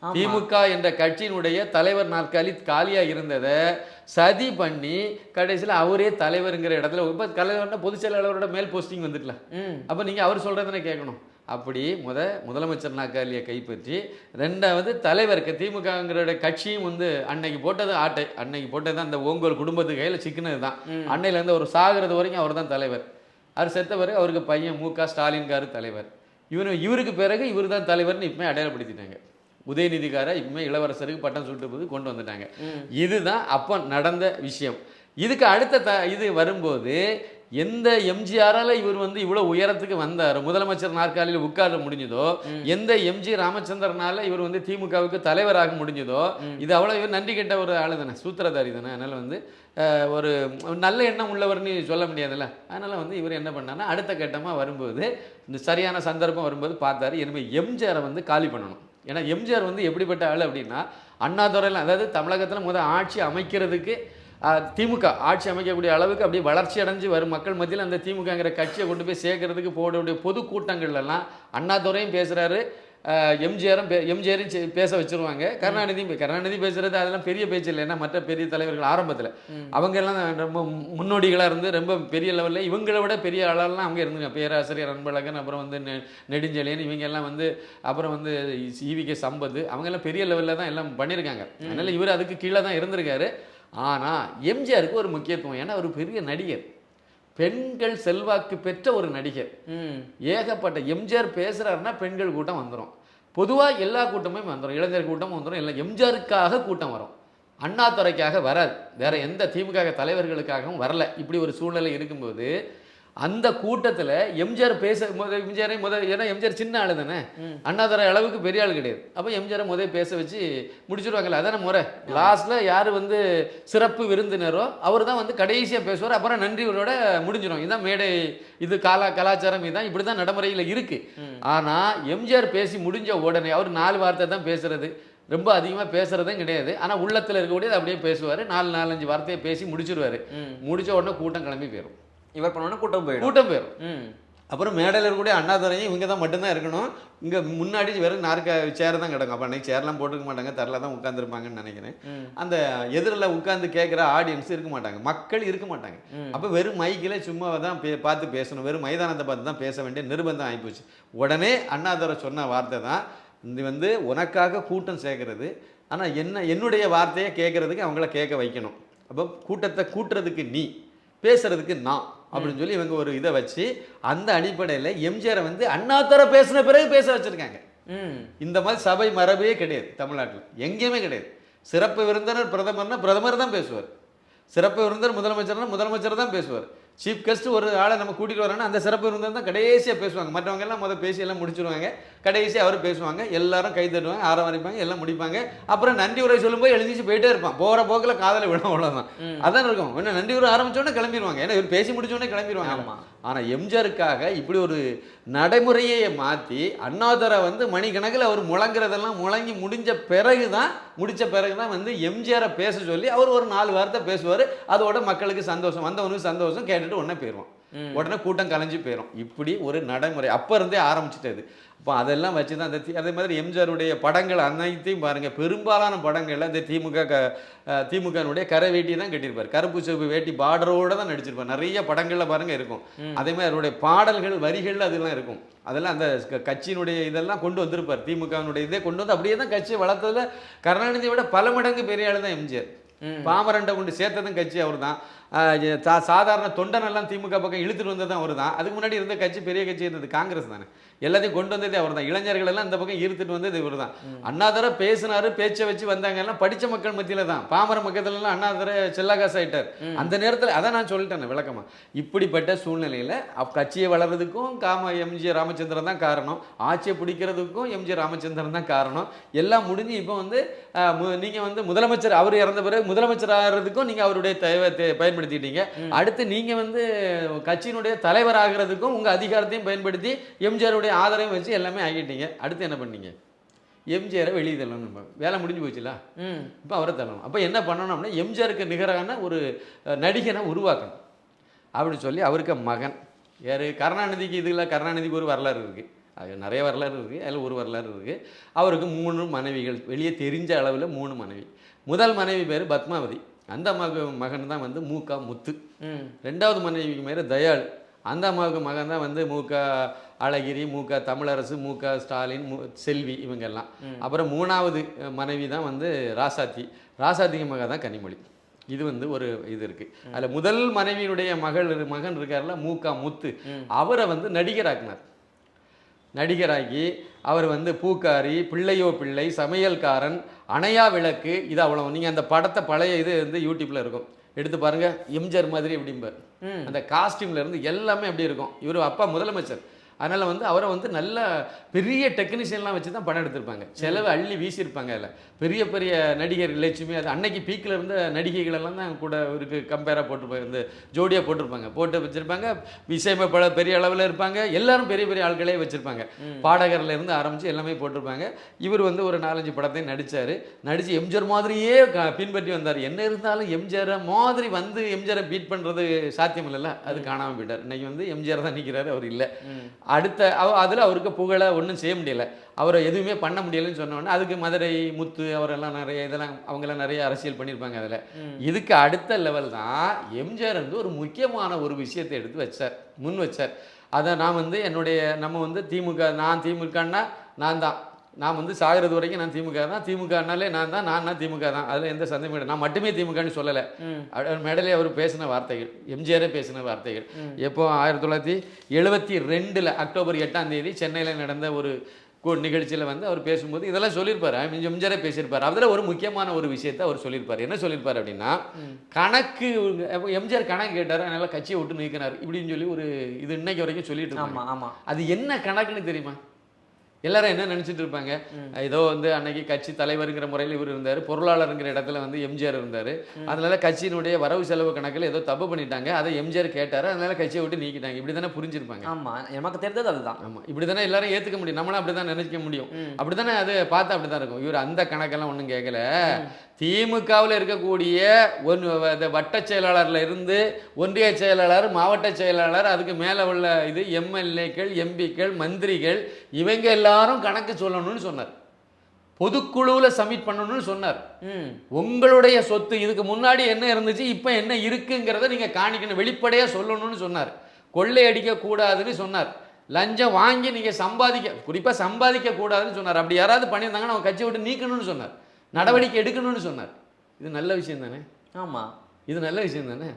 திமுக என்ற கட்சியினுடைய தலைவர் நாற்காலி காலியா இருந்ததை சதி பண்ணி கடைசியில் அவரே தலைவருங்கிற இடத்துல இப்போ தலைவர்னா பொதுச் செயலாளரோட மேல் போஸ்டிங் வந்துட்டல, அப்போ நீங்கள் அவர் சொல்றதுன்னு கேட்கணும். அப்படி முதலமைச்சர் நாற்காலியை கைப்பற்றி ரெண்டாவது தலைவருக்கு திமுகங்கிற கட்சியும் வந்து அன்னைக்கு போட்டது ஆட்டை, அன்னைக்கு போட்டது அந்த ஓங்கோல் குடும்பத்து கையில் சிக்கினது தான். அன்னையிலேருந்து அவர் சாகிறது வரைக்கும் அவர் தான் தலைவர். அவர் செத்த பிறகு அவருக்கு பையன் மு.க. ஸ்டாலின்காரு தலைவர். இவருக்கு பிறகு இவர் தான் தலைவர்னு இப்போ அடையாளப்படுத்திட்டாங்க. உதயநிதிக்கார இப்போ இளவரசருக்கு பட்டம் சுட்டு போது கொண்டு வந்துட்டாங்க. இதுதான் அப்போ நடந்த விஷயம். இதுக்கு அடுத்த இது வரும்போது எந்த எம்ஜிஆரால இவர் வந்து இவ்வளவு உயரத்துக்கு வந்தார், முதலமைச்சர் நாற்காலியில் உட்கார முடிஞ்சதோ, எந்த எம்ஜி ராமச்சந்திரனால இவர் வந்து திமுகவுக்கு தலைவராக முடிஞ்சதோ, இது அவ்வளவு இவர் நன்றி கெட்ட ஒரு ஆளு தானே, சூத்திரதாரி தானே. அதனால வந்து ஒரு நல்ல எண்ணம் உள்ளவர்னு சொல்ல முடியாதுல்ல. அதனால வந்து இவர் என்ன பண்ணாருன்னா அடுத்த கட்டமாக வரும்போது இந்த சரியான சந்தர்ப்பம் வரும்போது பார்த்தாரு, இனிமேல் எம்ஜிஆரை வந்து காலி பண்ணணும். ஏன்னா எம்ஜிஆர் வந்து எப்படிப்பட்ட ஆள் அப்படின்னா, அண்ணாதுரையில் அதாவது தமிழகத்தில் முதல் ஆட்சி அமைக்கிறதுக்கு திமுக ஆட்சி அமைக்கக்கூடிய அளவுக்கு அப்படியே வளர்ச்சி அடைஞ்சு வரும் மக்கள் மத்தியில் அந்த திமுகங்கிற கட்சியை கொண்டு போய் சேர்க்கறதுக்கு போடக்கூடிய பொது கூட்டங்கள்லாம் அண்ணாதுரையும் பேசுகிறாரு, எம்ஜிஆரையும் பேச வச்சுருவாங்க. கருணாநிதி பேசுகிறது அதெல்லாம் பெரிய பேச்சு இல்லை. ஏன்னா மற்ற பெரிய தலைவர்கள் ஆரம்பத்தில் அவங்க எல்லாம் ரொம்ப முன்னோடிகளாக இருந்து ரொம்ப பெரிய லெவலில் இவங்களை விட பெரிய ஆளெல்லாம் அவங்க இருந்துங்க. பேராசிரியர் அன்பழகன், அப்புறம் வந்து நெடுஞ்செழியன், இவங்க எல்லாம் வந்து அப்புறம் வந்து ஈவிகே சம்பத், அவங்கெல்லாம் பெரிய லெவலில் தான் எல்லாம் பண்ணியிருக்காங்க. அதனால் இவர் அதுக்கு கீழே தான் இருந்திருக்காரு. ஆனால் எம்ஜிஆருக்கு ஒரு முக்கியத்துவம், ஏன்னா ஒரு பெரிய நடிகர், பெண்கள் செல்வாக்கு பெற்ற ஒரு நடிகர். ஏகப்பட்ட எம்ஜிஆர் பேசுறாருன்னா பெண்கள் கூட்டம் வந்துடும். பொதுவாக எல்லா கூட்டமும் வந்துடும், இளைஞர் கூட்டமும் வந்துடும். எல்லாம் எம்ஜிஆருக்காக கூட்டம் வரும், அண்ணாதுரைக்காக வராது, வேற எந்த திமுக தலைவர்களுக்காகவும் வரல. இப்படி ஒரு சூழ்நிலை இருக்கும்போது அந்த கூட்டத்தில் எம்ஜிஆர் ஏன்னா எம்ஜிஆர் சின்ன ஆளு தானே, அண்ணாதுரை அளவுக்கு பெரிய ஆள் கிடையாது. அப்போ எம்ஜிஆரை முதல் பேச வச்சு முடிச்சிருவாங்கல்ல, அதான முறை. லாஸ்ட்ல யார் வந்து சிறப்பு விருந்தினரோ அவர் தான் வந்து கடைசியாக பேசுவார், அப்புறம் நன்றியோட முடிஞ்சிடும். இதுதான் மேடை, இது கலாச்சாரம், இதுதான் இப்படி தான் நடைமுறையில் இருக்கு. ஆனால் எம்ஜிஆர் பேசி முடிஞ்ச உடனே அவர் 4 வார்த்தை தான் பேசுறது, ரொம்ப அதிகமாக பேசுறதும் கிடையாது. ஆனால் உள்ளத்தில் இருக்கக்கூடியது அப்படியே பேசுவார், 4-5 வார்த்தையை பேசி முடிச்சிருவாரு. முடிச்ச உடனே கூட்டம் கிளம்பி போயிடும். இவர் பண்ணோன்னா கூட்டம் போயிடும். அப்புறம் மேடையில் இருக்கக்கூடிய அண்ணாதுரையும் இவங்க தான் மட்டும்தான் இருக்கணும். இங்கே முன்னாடி வெறும் சேர் தான் கிடக்கும். அப்போ அன்றைக்கி சேர்லாம் போட்டுக்க மாட்டாங்க, தரல தான் உட்காந்துருப்பாங்கன்னு நினைக்கிறேன். அந்த எதிரில் உட்காந்து கேட்குற ஆடியன்ஸ் இருக்க மாட்டாங்க, மக்கள் இருக்க மாட்டாங்க. அப்போ வெறும் மைக்கில் சும்மா தான் பார்த்து பேசணும், வெறும் மைதானத்தை பார்த்து தான் பேச வேண்டிய நிர்பந்தம் ஆகிப்போச்சு. உடனே அண்ணாதுரை சொன்ன வார்த்தை தான், இது வந்து உனக்காக கூட்டம் சேர்க்கறது, ஆனால் என்னுடைய வார்த்தையை கேட்குறதுக்கு அவங்கள கேட்க வைக்கணும். அப்போ கூட்டத்தை கூட்டுறதுக்கு நீ, பேசுறதுக்கு நான் அப்படின்னு சொல்லி இவங்க ஒரு இதை வச்சு அந்த அடிப்படையில் எம்ஜிஆரை வந்து அண்ணாதுரை பேசின பிறகு பேச வச்சிருக்காங்க. இந்த மாதிரி சபை மரபே கிடையாது தமிழ்நாட்டில், எங்கேயுமே கிடையாது. சிறப்பு விருந்தினர் பிரதமர்னா பிரதமர் தான் பேசுவார், சிறப்பு விருந்தினர் முதலமைச்சர்னா முதலமைச்சர் தான் பேசுவார். சீஃப் கெஸ்ட் ஒரு ஆளை நம்ம கூட்டிகிட்டு வரோன்னா அந்த சிறப்பு விருந்தினர் தான் கடைசியாக பேசுவாங்க. மற்றவங்க எல்லாம் முதல் பேசி எல்லாம் முடிச்சிருவாங்க, கடைசியாக அவர் பேசுவாங்க, எல்லாரும் கை தட்டுவாங்க, ஆரம்பிப்பாங்க, எல்லாம் முடிப்பாங்க. அப்புறம் நன்றி உரை சொல்லும்போது எழுந்திச்சு போயிட்டே இருப்பான், போகிற போக்கில் காதலை விட, அவ்வளோதான். அதான் இருக்கும். இன்னும் நன்றி உரை ஆரம்பிச்சோடனே கிளம்பிடுவாங்க, ஏன்னா இவர் பேசி முடிச்சோடனே கிளம்பிடுவாங்க. ஆனால் எம்ஜிஆருக்காக இப்படி ஒரு நடைமுறையை மாற்றி அண்ணாதுரை வந்து மணிக்கணக்கில் அவர் முழங்குறதெல்லாம் முழங்கி முடித்த பிறகு தான் வந்து எம்ஜிஆரை பேச சொல்லி அவர் ஒரு 4 வார்த்தை பேசுவார். அதோட மக்களுக்கு சந்தோஷம், வந்தவனுக்கு சந்தோஷம், கேட்டுட்டு உடனே போயிடுவான், உடனே கூட்டம் கலைஞ்சு போயிடும். இப்படி ஒரு நடைமுறை அப்போ இருந்தே ஆரம்பிச்சிட்டது. அப்போ அதெல்லாம் வச்சு தான் அதே மாதிரி எம்ஜிஆருடைய படங்கள் அனைத்தையும் பாருங்கள், பெரும்பாலான படங்களில் இந்த திமுகனுடைய கரை வேட்டி தான் கட்டியிருப்பார், கருப்பு சிவப்பு வேட்டி பார்டரோடு தான் நடிச்சிருப்பார். நிறைய படங்களில் பாருங்கள் இருக்கும். அதே மாதிரி அவருடைய பாடல்கள் வரிகள் அதெல்லாம் இருக்கும். அதெல்லாம் அந்த கட்சியினுடைய இதெல்லாம் கொண்டு வந்திருப்பார், திமுகனுடைய இதே கொண்டு வந்து அப்படியே தான் கட்சியை வளர்த்ததில் கருணாநிதியை விட பல மடங்கு பெரிய ஆள் தான் எம்ஜிஆர். பாமரண்டை கொண்டு சேர்த்ததும் கட்சி அவர் தான். சாதாரண தொண்டனெல்லாம் திமுக பக்கம் இழுத்துட்டு வந்ததும் அவர் தான். அதுக்கு முன்னாடி இருந்த கட்சி பெரிய கட்சி இருந்தது காங்கிரஸ் தானே, எல்லாத்தையும் கொண்டு வந்ததே அவர் தான். இளைஞர்கள் எல்லாம் இந்த பக்கம் ஈர்த்துட்டு வந்தது இவர் தான். அண்ணாதுரை பேசினாரு, பேச்சை வச்சு வந்தாங்க எல்லாம் படித்த மக்கள் மத்தியில் தான். பாமர மக்கள் எல்லாம் அண்ணாதுரை செல்லகாசு ஆயிட்டார் அந்த நேரத்தில். அதான் நான் சொல்லிட்டேன் விளக்கமா. இப்படிப்பட்ட சூழ்நிலையில் கட்சியை வளர்றதுக்கும் எம்ஜி ராமச்சந்திரன் தான் காரணம், ஆட்சியை பிடிக்கிறதுக்கும் எம்ஜி ராமச்சந்திரன் தான் காரணம். எல்லாம் முடிஞ்சு இப்போ வந்து நீங்கள் வந்து முதலமைச்சர் அவர் இறந்த பிறகு முதலமைச்சர் ஆகிறதுக்கும் நீங்கள் அவருடைய பயன்படுத்திட்டீங்க. அடுத்து நீங்கள் வந்து கட்சியினுடைய தலைவர் ஆகிறதுக்கும் உங்கள் அதிகாரத்தையும் பயன்படுத்தி எம்ஜிஆருடைய ஆதரவையும் வச்சு எல்லாமே ஆகிட்டீங்க. அடுத்து என்ன பண்ணீங்க? எம்ஜிஆரை வெளியே தள்ளணும், வேலை முடிஞ்சு போச்சுல, இப்போ அவரை தள்ளணும். அப்போ என்ன பண்ணணும் அப்படின்னா எம்ஜிஆருக்கு நிகரான ஒரு நடிகனை உருவாக்கணும் அப்படின்னு சொல்லி அவருக்கு மகன் யார், கருணாநிதிக்கு இதில் கருணாநிதிக்கு ஒரு வரலாறு இருக்குது, அது நிறைய வரலாறு இருக்குது, அதில் ஒரு வரலாறு இருக்குது. அவருக்கு 3 மனைவிகள், வெளியே தெரிஞ்ச அளவில் 3 மனைவி. முதல் மனைவி பேர் பத்மாவதி, அந்த மகன் தான் வந்து மூகா முத்து. 2வது மனைவிக்கு பேர் தயாள், அந்த அம்மாவுக்கு மகன் தான் வந்து மூகா அழகிரி, மூகா தமிழரசு, மூகா ஸ்டாலின், செல்வி இவங்கெல்லாம். அப்புறம் 3வது மனைவி தான் வந்து ராசாத்திக்கு மகன் தான் கனிமொழி. இது வந்து ஒரு இது இருக்குது. அதில் முதல் மனைவியினுடைய மகன் இருக்கார்ல மூகா முத்து, அவரை வந்து நடிகராக்கி அவர் வந்து பூக்காரி, பிள்ளையோ பிள்ளை, சமையல்காரன், அணையா விளக்கு, இது அவ்வளோ. நீங்கள் அந்த படத்தை பழைய இது வந்து யூடியூப்பில் இருக்கும், எடுத்து பாருங்க, எம்ஜிஆர் மாதிரி எப்படிம்பார். அந்த காஸ்டியூம்ல இருந்து எல்லாமே எப்படி இருக்கும். இவர் அப்பா முதலமைச்சர், அதனால் வந்து அவரை வந்து நல்ல பெரிய டெக்னீஷியன்லாம் வச்சு தான் படம் எடுத்திருப்பாங்க. செலவு அள்ளி வீசியிருப்பாங்க. அதில் பெரிய பெரிய நடிகர் லட்சுமி, அது அன்னைக்கு பீக்கில் இருந்த நடிகைகளெல்லாம் தான் கூட இவருக்கு கம்பேராக போட்டிருப்பாங்க, இந்த ஜோடியாக போட்டு வச்சுருப்பாங்க. இசையமைப்பாள பெரிய அளவில் இருப்பாங்க, எல்லாரும் பெரிய பெரிய ஆட்களே வச்சுருப்பாங்க. பாடகர்ல இருந்து ஆரம்பித்து எல்லாமே போட்டிருப்பாங்க. இவர் வந்து ஒரு 4-5 படத்தையும் நடித்து எம்ஜிஆர் மாதிரியே பின்பற்றி வந்தார். என்ன இருந்தாலும் எம்ஜிஆரை மாதிரி வந்து எம்ஜிஆரை பீட் பண்ணுறது சாத்தியம் இல்லைல்ல, அது காணாமல் போயிட்டார். இன்னைக்கு வந்து எம்ஜிஆர் தான் நிற்கிறாரு, அவர் இல்லை. அடுத்த அதில் அவருக்கு புகழை ஒன்றும் செய்ய முடியலை, அவரை எதுவுமே பண்ண முடியலைன்னு சொன்னோன்னே அதுக்கு மதுரை முத்து அவரெல்லாம் நிறைய இதெல்லாம் அவங்கெல்லாம் நிறைய அரசியல் பண்ணியிருப்பாங்க. அதில் இதுக்கு அடுத்த லெவல் தான் எம்ஜிஆர் வந்து ஒரு முக்கியமான ஒரு விஷயத்தை எடுத்து முன் வச்சார். அதை நான் வந்து நம்ம வந்து திமுக, நான் திமுகன்னா நான் வந்து சாகிறது வரைக்கும் நான் திமுக தான், திமுகனாலே நான் திமுக தான், அதில் எந்த சந்தேகமும் இல்லை. நான் மட்டுமே திமுகன்னு சொல்லலை. மேடையிலே அவர் பேசின வார்த்தைகள், எம்ஜிஆரே பேசின வார்த்தைகள். எப்போ 1972 அக்டோபர் 8 சென்னையில் நடந்த ஒரு நிகழ்ச்சியில் வந்து அவர் பேசும்போது இதெல்லாம் சொல்லியிருப்பார். எம்ஜிஆரே பேசியிருப்பார். அதில் ஒரு முக்கியமான ஒரு விஷயத்தை அவர் சொல்லியிருப்பார். என்ன சொல்லியிருப்பார் அப்படின்னா, கணக்கு எம்ஜிஆர் கணக்கு கேட்டார், அதனால கட்சியை விட்டு நீக்கினார் இப்படின்னு சொல்லி ஒரு இது இன்னைக்கு வரைக்கும் சொல்லிட்டு இருக்காங்க. அது என்ன கணக்குன்னு தெரியுமா? எல்லாரும் என்ன நினச்சிட்டு இருப்பாங்க, ஏதோ வந்து அன்னைக்கு கட்சி தலைவருங்கிற முறையில் இவர் இருந்தார், பொருளாளருங்கிற இடத்துல வந்து எம்ஜிஆர் இருந்தார், அதனால கட்சியினுடைய வரவு செலவு கணக்கில் ஏதோ தப்பு பண்ணிட்டாங்க, அதை எம்ஜிஆர் கேட்டார், அதனால கட்சியை விட்டு நீக்கிட்டாங்க. இப்படி தானே புரிஞ்சிருப்பாங்க. ஆமாம், நமக்கு தெரிஞ்சது அதுதான். ஆமாம், இப்படி தானே எல்லாரும் ஏற்றுக்க முடியும், நம்மளும் அப்படி தான் நினைக்க முடியும். அப்படி தானே அது பார்த்தா அப்படி தான் இருக்கும். இவர் அந்த கணக்கெல்லாம் ஒன்றும் கேட்கல. திமுகவில் இருக்கக்கூடிய வட்ட செயலாளர்ல இருந்து ஒன்றிய செயலாளர், மாவட்ட செயலாளர், அதுக்கு மேலே உள்ள இது எம்எல்ஏக்கள், எம்பிக்கள், மந்திரிகள், இவங்க எல்லாரும் கணக்கு சொல்லணும்னு சொன்னார். பொதுக்குழுவில் சப்மிட் பண்ணணும்னு சொன்னார். உங்களுடைய சொத்து இதுக்கு முன்னாடி என்ன இருந்துச்சு, இப்போ என்ன இருக்குங்கிறத நீங்கள் காணிக்கணும், வெளிப்படையாக சொல்லணும்னு சொன்னார். கொள்ளையடிக்க கூடாதுன்னு சொன்னார். லஞ்சம் வாங்கி நீங்கள் குறிப்பாக சம்பாதிக்க கூடாதுன்னு சொன்னார். அப்படி யாராவது பண்ணியிருந்தாங்கன்னா அவங்க கட்சியை விட்டு நீக்கணும்னு சொன்னார், நடவடிக்கை எடுக்கணும்னு சொன்னார். இது நல்ல விஷயம் தானே? ஆமாம், இது நல்ல விஷயம் தானே?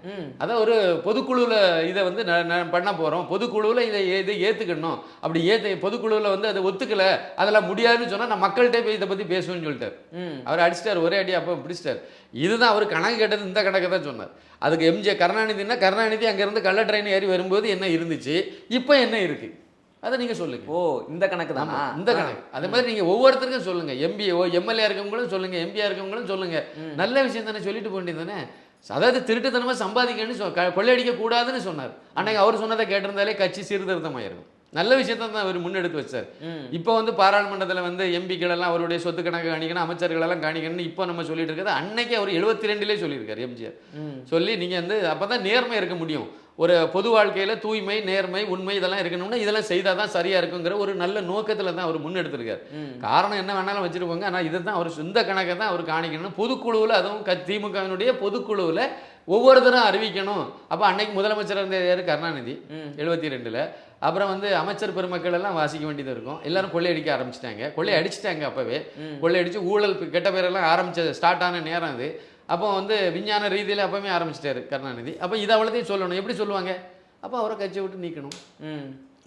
அதான் ஒரு பொதுக்குழுவில் இதை வந்து பண்ண போகிறோம், பொதுக்குழுவில் இதை ஏற்றுக்கணும், அப்படி பொதுக்குழுவில் வந்து அதை ஒத்துக்கலை, அதெல்லாம் முடியாதுன்னு சொன்னால் நான் மக்கள்கிட்ட போய் இதை பற்றி பேசுவேன்னு சொல்லிட்டார். அவர் அடிச்சிட்டார், ஒரே அடி அப்போ பிடிச்சிட்டார். இதுதான் அவர் கணக்கு கேட்டது, இந்த கணக்கை தான் சொன்னார். அதுக்கு எம்ஜிஆர் கருணாநிதி அங்கேருந்து கள்ள ட்ரெயின் ஏறி வரும்போது என்ன இருந்துச்சு, இப்போ என்ன இருக்குது, அதை நீங்கள் சொல்லுங்க. ஓ, இந்த கணக்கு தான், இந்த கணக்கு. அதே மாதிரி நீங்கள் ஒவ்வொருத்தருக்கும் சொல்லுங்க, எம்எல்ஏ இருக்கவங்களும் சொல்லுங்க, எம்பியா இருக்கவங்களும் சொல்லுங்க. நல்ல விஷயம் தானே, சொல்லிட்டு போக வேண்டியது தானே. அதாவது திருட்டுத்தனமாக சம்பாதிக்கணும்னு கொள்ளையடிக்க கூடாதுன்னு சொன்னார். அன்னைக்கு அவர் சொன்னதை கேட்டிருந்தாலே கட்சி சீர்திருத்தமாயிருக்கும். நல்ல விஷயத்தான் தான் அவர் முன்னெடுத்து வச்சார். இப்போ வந்து பாராளுமன்றத்தில் வந்து எம்பிக்கள் எல்லாம் அவருடைய சொத்து கணக்கு காணிக்கணும், அமைச்சர்கள் எல்லாம் காணிக்கணும்னு இப்போ நம்ம சொல்லிட்டு இருக்கிறது அன்னைக்கு அவர் 72 சொல்லியிருக்காரு எம்ஜிஆர். சொல்லி நீங்கள் வந்து அப்போ தான் நேர்மை இருக்க முடியும். ஒரு பொது வாழ்க்கையில் தூய்மை, நேர்மை, உண்மை இதெல்லாம் இருக்கணும்னா இதெல்லாம் செய்தால் தான் சரியாக இருக்குங்கிற ஒரு நல்ல நோக்கத்தில் தான் அவர் முன்னெடுத்திருக்காரு. காரணம் என்ன வேணாலும் வச்சுட்டு போங்க, ஆனால் இதை தான் அவர் சொந்த கணக்கை தான் அவர் காணிக்கணும். பொதுக்குழுவில், அதுவும் திமுகவினுடைய பொதுக்குழுவில் ஒவ்வொருத்தரும் அறிவிக்கணும். அப்போ அன்னைக்கு முதலமைச்சர் இருந்த யார்? கருணாநிதி 72. அப்புறம் வந்து அமைச்சர் பெருமக்கள் எல்லாம் வாசிக்க வேண்டியது இருக்கும். எல்லாரும் கொள்ளையடிக்க ஆரம்பிச்சிட்டாங்க, கொள்ளையடிச்சிட்டாங்க. அப்போவே கொள்ளையடிச்சு ஊழல் கெட்ட பேரெல்லாம் ஸ்டார்ட் ஆன நேரம் அது. அப்போ வந்து விஞ்ஞான ரீதியில் அப்போவே ஆரம்பிச்சிட்டாரு கருணாநிதி. அப்போ இதை அவ்வளோத்தையும் சொல்லணும். எப்படி சொல்லுவாங்க? அப்போ அவரை கட்சியை விட்டு நீக்கணும்.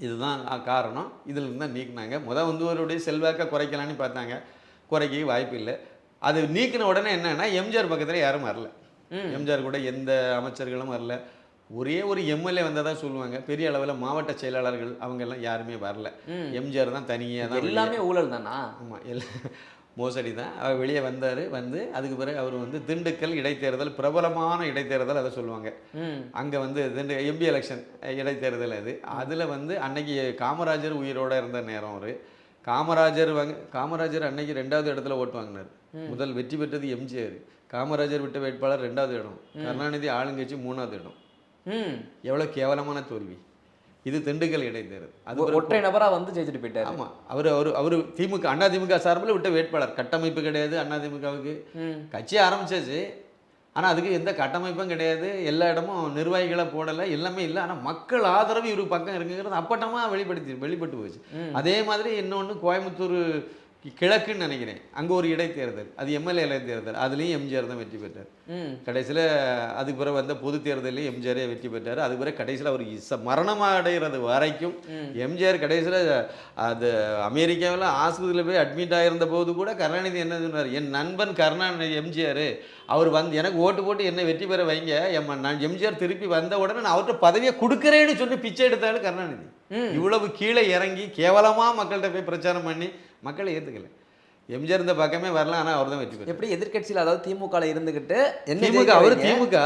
இதுதான் காரணம். இதில் இருந்து தான் நீக்கினாங்க. வந்து அவருடைய செல்வாக்கை குறைக்கலான்னு பார்த்தாங்க, குறைக்க வாய்ப்பு இல்லை. அது நீக்கின உடனே என்னன்னா, எம்ஜிஆர் பக்கத்தில் யாரும் வரல. எம்ஜிஆர் கூட எந்த அமைச்சர்களும் வரல. ஒரே ஒரு எம்எல்ஏ வந்ததா சொல்லுவாங்க. பெரிய அளவில் மாவட்ட செயலாளர்கள் அவங்க எல்லாம் யாருமே வரல. எம்ஜிஆர் தான் தனியாக தான். எல்லாமே ஊழல் தானா? ஆமாம், மோசடி தான். அவர் வெளியே வந்தார். வந்து அதுக்கு பிறகு அவர் வந்து திண்டுக்கல் இடைத்தேர்தல், பிரபலமான இடைத்தேர்தல் அதை சொல்லுவாங்க. அங்கே வந்து எம்பி எலெக்ஷன் இடைத்தேர்தல் அதில் வந்து அன்னைக்கு காமராஜர் உயிரோடு இருந்த நேரம். அவர் காமராஜர் அன்னைக்கு 2வது இடத்துல ஓட்டு வாங்கினார். முதல் வெற்றி பெற்றது எம்ஜிஆர். காமராஜர் விட்ட வேட்பாளர் 2வது இடம், கருணாநிதி ஆளுங்கட்சி 3வது இடம். எவ்வளோ கேவலமான தோல்வி இது! திண்டுக்கல் இடைத்தேர்தல் அது ஒற்றை நபராக வந்து ஜெயிச்சுட்டு போயிட்டார். ஆமாம், அவர் திமுக அதிமுக சார்பில் விட்ட வேட்பாளர். கட்டமைப்பு கிடையாது அதிமுகவுக்கு. கட்சி ஆரம்பிச்சாச்சு, ஆனால் அதுக்கு எந்த கட்டமைப்பும் கிடையாது. எல்லா இடமும் நிர்வாகிகளை போடலை, எல்லாமே இல்லை. ஆனால் மக்கள் ஆதரவு இவருக்கு பக்கம் இருக்குங்கிறது அப்பட்டமாக வெளிப்பட்டு போச்சு. அதே மாதிரி இன்னொன்று கோயம்புத்தூர் கிழக்குன்னு நினைக்கிறேன், அங்கே ஒரு இடைத்தேர்தல், அது எம்எல்ஏ இடைத்தேர்தல், அதுலேயும் எம்ஜிஆர் தான் வெற்றி பெற்றார். கடைசியில் அதுக்கு பிறகு வந்த பொது தேர்தலையும் எம்ஜிஆரே வெற்றி பெற்றார். அது பிறகு கடைசியில் அவர் மரணமாக அடைகிறது வரைக்கும் எம்ஜிஆர் கடைசியில் அது அமெரிக்காவில் ஆஸ்பத்திரியில் போய் அட்மிட் ஆகியிருந்த போது கூட கருணாநிதி என்ன சொன்னார், என் நண்பன் கருணாநிதி எம்ஜிஆர் அவர் வந்து எனக்கு ஓட்டு போட்டு என்னை வெற்றி பெற வைங்க, நான் எம்ஜிஆர் திருப்பி வந்த உடனே நான் அவர்கிட்ட பதவியை கொடுக்குறேன்னு சொல்லி பிச்சை எடுத்தாலும் கருணாநிதி. இவ்வளவு கீழே இறங்கி கேவலமாக மக்கள்கிட்ட போய் பிரச்சாரம் பண்ணி மக்களை ஏற்றுக்கல. எம்ஜிஆர் இந்த பக்கமே வரலாம், ஆனால் அவர் தான் வெற்றி பெற்றார். எப்படி எதிர்கட்சியில், அதாவது திமுக இருந்துகிட்டு திமுக அவர் திமுக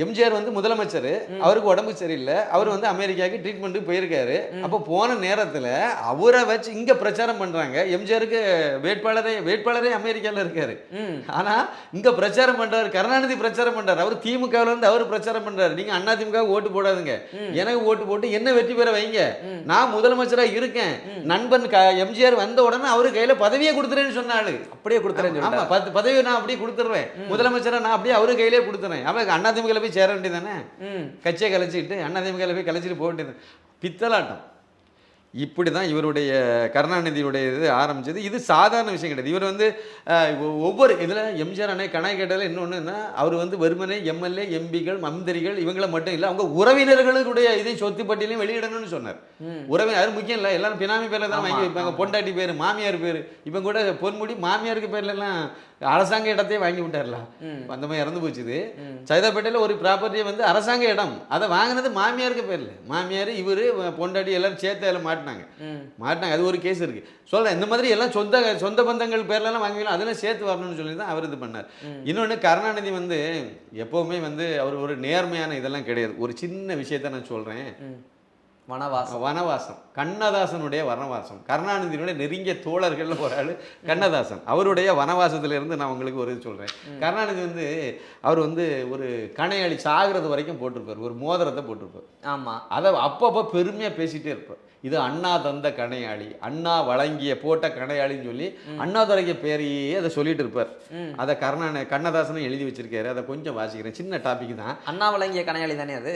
எம்ஜிஆர் வந்து முதலமைச்சர், அவருக்கு உடம்பு சரியில்லை, அவர் வந்து அமெரிக்காவுக்கு ட்ரீட்மெண்ட்டுக்கு போயிருக்காரு. அப்போ போன நேரத்தில் அவரை வச்சு இங்கே பிரச்சாரம் பண்ணுறாங்க. எம்ஜிஆருக்கு வேட்பாளரே அமெரிக்காவில் இருக்காரு, ஆனால் இங்கே பிரச்சாரம் பண்ணுறாரு, கருணாநிதி பிரச்சாரம் பண்ணுறாரு. அவர் திமுகவில் இருந்து அவர் பிரச்சாரம் பண்ணுறாரு, நீங்கள் அண்ணா திமுக ஓட்டு போடாதுங்க, எனக்கு ஓட்டு போட்டு என்ன வெற்றி பெற வைங்க, நான் முதலமைச்சராக இருக்கேன், நண்பன் எம்ஜிஆர் வந்த உடனே அவரு கையில் பதவியை கொடுத்துறேன் சொன்னாரு. அப்படியே கொடுத்துறேன், ஆமா பதவியை நான் அப்படியே கொடுத்துறேன், முதலமைச்சரை நான் அப்படியே அவரு கையிலே கொடுத்துறேன். அவன் அண்ணா திமுக போய் சேர வேண்டியதானே, கட்சியை கலைச்சிட்டு அண்ணா திமுக போய் கலைச்சிட்டு போக வேண்டியது. பித்தலாட்டம். இப்படி தான் இவருடைய கருணாநிதியுடைய இது ஆரம்பிச்சது. இது சாதாரண விஷயம் கிடையாது. இவர் வந்து ஒவ்வொரு இதில் எம்ஜிஆர் அண்ணே கணக்கு கேட்டதில் இன்னொன்றுன்னா, அவர் வந்து வெறுமனே எம்எல்ஏ எம்பிகள் மந்திரிகள் இவங்களை மட்டும் இல்லை, அவங்க உறவினர்களுடைய இதையும் சொத்து பட்டியலையும் வெளியிடணும்னு சொன்னார். உறவினர் அது முக்கியம் இல்லை, எல்லாரும் பினாமி பேரில் தான் வாங்கி வைப்பாங்க, பொண்டாட்டி பேர் மாமியார் பேர். இப்போ கூட பொன்முடி மாமியாருக்கு பேர்லாம் அரசாங்க இடத்தையே வாங்கி விட்டார்லாம், அந்த மாதிரி இறந்து போச்சுது. சைதாப்பேட்டையில் ஒரு ப்ராப்பர்ட்டியை வந்து அரசாங்க இடம், அதை வாங்கினது மாமியாருக்கு பேரில், மாமியார் இவர் பொண்டாட்டி எல்லாரும் சேர்த்து எல்லாம் மாட்டினாங்க. அது ஒரு கேஸ் இருக்கு. சொல்றேன், இந்த மாதிரி எல்லாம் சொந்த பந்தங்கள் பேர்லாம் வாங்கிக்கலாம், அதெல்லாம் சேர்த்து வரணும்னு சொல்லி தான் அவர் இது பண்ணார். இன்னொன்று, கருணாநிதி வந்து எப்பவுமே வந்து அவர் ஒரு நேர்மையான இதெல்லாம் கிடையாது. ஒரு சின்ன விஷயத்த நான் சொல்றேன், வனவாசம் கண்ணதாசனுடைய வனவாசம், கருணாநிதியினுடைய நெருங்கிய தோழர்கள் ஒரு ஆள் கண்ணதாசன், அவருடைய வனவாசத்திலிருந்து நான் உங்களுக்கு ஒரு இது சொல்றேன். கருணாநிதி வந்து அவர் வந்து ஒரு கணையாளி சாகிறது வரைக்கும் போட்டிருப்பார், ஒரு மோதிரத்தை போட்டிருப்பார். ஆமா, அதை அப்பப்போ பெருமையா பேசிட்டே இருப்பார். இது அண்ணா தந்த கணையாளி, அண்ணா வழங்கிய போட்ட கணையாளின்னு சொல்லி அண்ணாதுரைக்கு பேரையே அதை சொல்லிட்டு இருப்பார். அதை கண்ணதாசனும் எழுதி வச்சிருக்காரு. அதை கொஞ்சம் வாசிக்கிறேன், சின்ன டாபிக் தான். அண்ணா வழங்கிய கணையாளி தானே அது?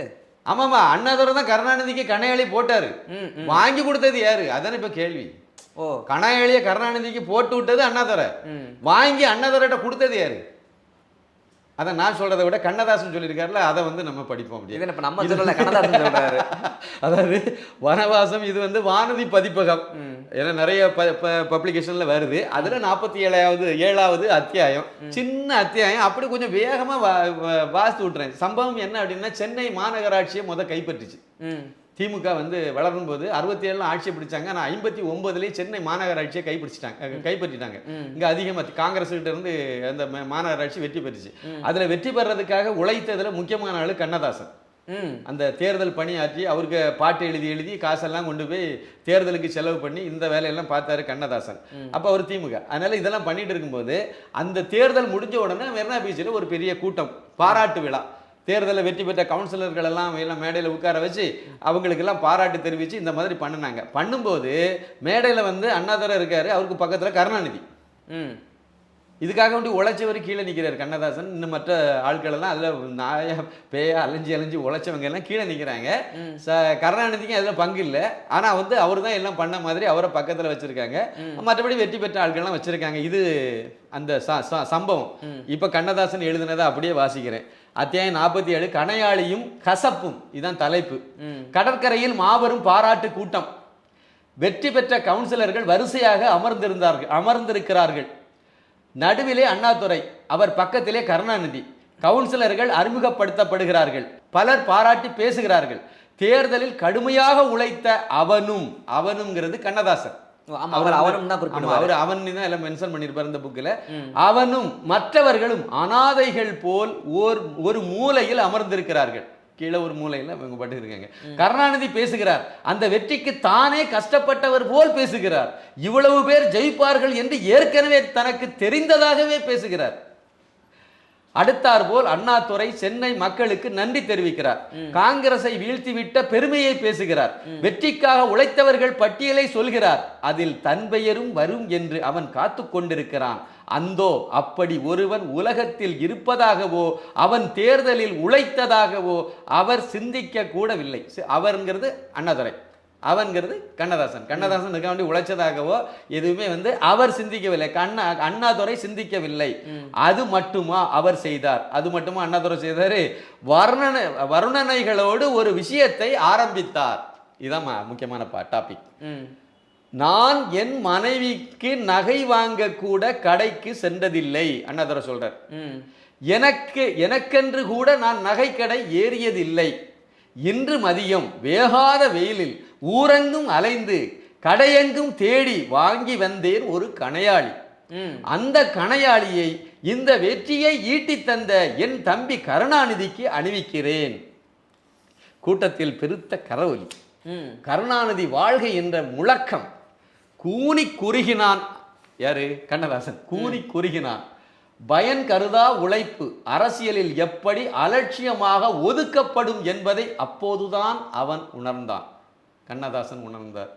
ஆமாமா, அண்ணாதுரை தான் கருணாநிதிக்கு கணையாளி போட்டாரு. வாங்கி கொடுத்தது யாரு, அதான இப்ப கேள்வி. கணையாளிய கருணாநிதிக்கு போட்டு விட்டது அண்ணாதுரை, வாங்கி அண்ணாதுரைட்ட கொடுத்தது யாரு? அதை நான் சொல்றதை விட கண்ணதாசன் சொல்லியிருக்காருல, அதை வந்து நம்ம படிப்போம். அதாவது வனவாசம் இது வந்து வானதி பதிப்பகம், ஏன்னா நிறைய பப்ளிகேஷன்ல வருது. அதுல 47வது அத்தியாயம், சின்ன அத்தியாயம், அப்படி கொஞ்சம் வேகமா வாசித்து விட்டுறேன். சம்பவம் என்ன அப்படின்னா, சென்னை மாநகராட்சியை கைப்பற்றிச்சு திமுக வந்து வளரும் போது. 67 ஆட்சியை பிடிச்சாங்க, ஆனால் 59 சென்னை மாநகராட்சியை கைப்பற்றிட்டாங்க. இங்க அதிகமாக காங்கிரஸ் கிட்ட இருந்து அந்த மாநகராட்சி வெற்றி பெற்றுச்சு. அதுல வெற்றி பெறதுக்காக உழைத்ததுல முக்கியமான ஆளு கண்ணதாசன். அந்த தேர்தல் பணியாற்றி அவருக்கு பாட்டு எழுதி காசெல்லாம் கொண்டு போய் தேர்தலுக்கு செலவு பண்ணி இந்த வேலையெல்லாம் பார்த்தாரு கண்ணதாசன். அப்ப அவர் திமுக. அதனால இதெல்லாம் பண்ணிட்டு இருக்கும்போது அந்த தேர்தல் முடிஞ்ச உடனே மெரினா பீச்சில் ஒரு பெரிய கூட்டம், பாராட்டு விழா. தேர்தலில் வெற்றி பெற்ற கவுன்சிலர்கள் எல்லாம் மேடையில் உட்கார வச்சு அவங்களுக்கெல்லாம் பாராட்டு தெரிவித்து இந்த மாதிரி பண்ணினாங்க. பண்ணும்போது மேடையில் வந்து அண்ணாதுரை இருக்காரு, அவருக்கு பக்கத்தில் கருணாநிதி. இதுக்காக வேண்டி உழைச்சவர் கீழே நிற்கிறார் கண்ணதாசன். இன்னும் மற்ற ஆட்கள் எல்லாம் அதில் நாயா பேயா அலைஞ்சி உழைச்சவங்க எல்லாம் கீழே நிற்கிறாங்க. கருணாநிதிக்கும் அதில் பங்கு இல்லை, ஆனால் வந்து அவர் தான் எல்லாம் பண்ண மாதிரி அவரை பக்கத்தில் வச்சிருக்காங்க. மற்றபடி வெற்றி பெற்ற ஆட்கள்லாம் வச்சிருக்காங்க. இது அந்த சம்பவம். இப்போ கண்ணதாசன் எழுதினதை அப்படியே வாசிக்கிறேன். அத்தியாயம் 47, கணையாளியும் கசப்பும், இதுதான் தலைப்பு. கடற்கரையில் மாபெரும் பாராட்டு கூட்டம். வெற்றி பெற்ற கவுன்சிலர்கள் வரிசையாக அமர்ந்திருக்கிறார்கள். நடுவிலே அண்ணாதுரை, அவர் பக்கத்திலே கருணாநிதி. கவுன்சிலர்கள் அறிமுகப்படுத்தப்படுகிறார்கள். பலர் பாராட்டி பேசுகிறார்கள். தேர்தலில் கடுமையாக உழைத்த அவனுங்கிறது கண்ணதாசன். அவனும் மற்றவர்களும் அனாதைகள் போல் ஒரு மூலையில் அமர்ந்திருக்கிறார்கள். கீழே ஒரு மூலையில் இவங்க பட்டு இருக்காங்க. கருணாநிதி பேசுகிறார். அந்த வெற்றிக்கு தானே கஷ்டப்பட்டவர் போல் பேசுகிறார். இவ்வளவு பேர் ஜெயிப்பார்கள் என்று ஏற்கனவே தனக்கு தெரிந்ததாகவே பேசுகிறார். அடுத்தார் போல் அண்ணாதுரை சென்னை மக்களுக்கு நன்றி தெரிவிக்கிறார். காங்கிரஸை வீழ்த்திவிட்ட பெருமையை பேசுகிறார். வெற்றிக்காக உழைத்தவர்கள் பட்டியலை சொல்கிறார். அதில் தன் பெயரும் வரும் என்று அவன் காத்து கொண்டிருக்கிறான். அந்தோ அப்படி ஒருவன் உலகத்தில் இருப்பதாகவோ அவன் தேர்தலில் உழைத்ததாகவோ அவர் சிந்திக்க கூடவில்லை. அவர்ங்கிறது அண்ணாதுரை. அவன்கிறது கண்ணதாசன். கண்ணதாசன் வேண்டி உழைச்சதாகவோ எதுவுமே வந்து அவர் சிந்திக்கவில்லை. அண்ணாதுரை சிந்திக்கவில்லை. அது மட்டுமா அவர் செய்தார்? அது மட்டுமா அண்ணாதுரை செய்தாரு? வர்ணனைகளோடு ஒரு விஷயத்தை ஆரம்பித்தார். இதான் முக்கியமான டாபிக். நான் என் மனைவிக்கு நகை வாங்க கூட கடைக்கு சென்றதில்லை அண்ணாதுரை சொல்றார். எனக்கென்று கூட நான் நகை கடை ஏறியதில்லை. இன்று மதியம் வேகாத வெயிலில் ஊரெங்கும் அலைந்து கடையெங்கும் தேடி வாங்கி வந்தேன் ஒரு கணையாளி. அந்த கணையாளியை இந்த வெற்றியை ஈட்டி தந்த என் தம்பி கருணாநிதிக்கு அணிவிக்கிறேன். கூட்டத்தில் பெருத்த கரவொலி. கருணாநிதி வாழ்க என்ற முழக்கம். கூனி குறுகினான். யாரு? கண்ணதாசன். கூனி குறுகினான். பயன் கருதா உழைப்பு அரசியலில் எப்படி அலட்சியமாக ஒதுக்கப்படும் என்பதை அப்போதுதான் அவன் உணர்ந்தான். கண்ணதாசன் உணர்ந்தார்.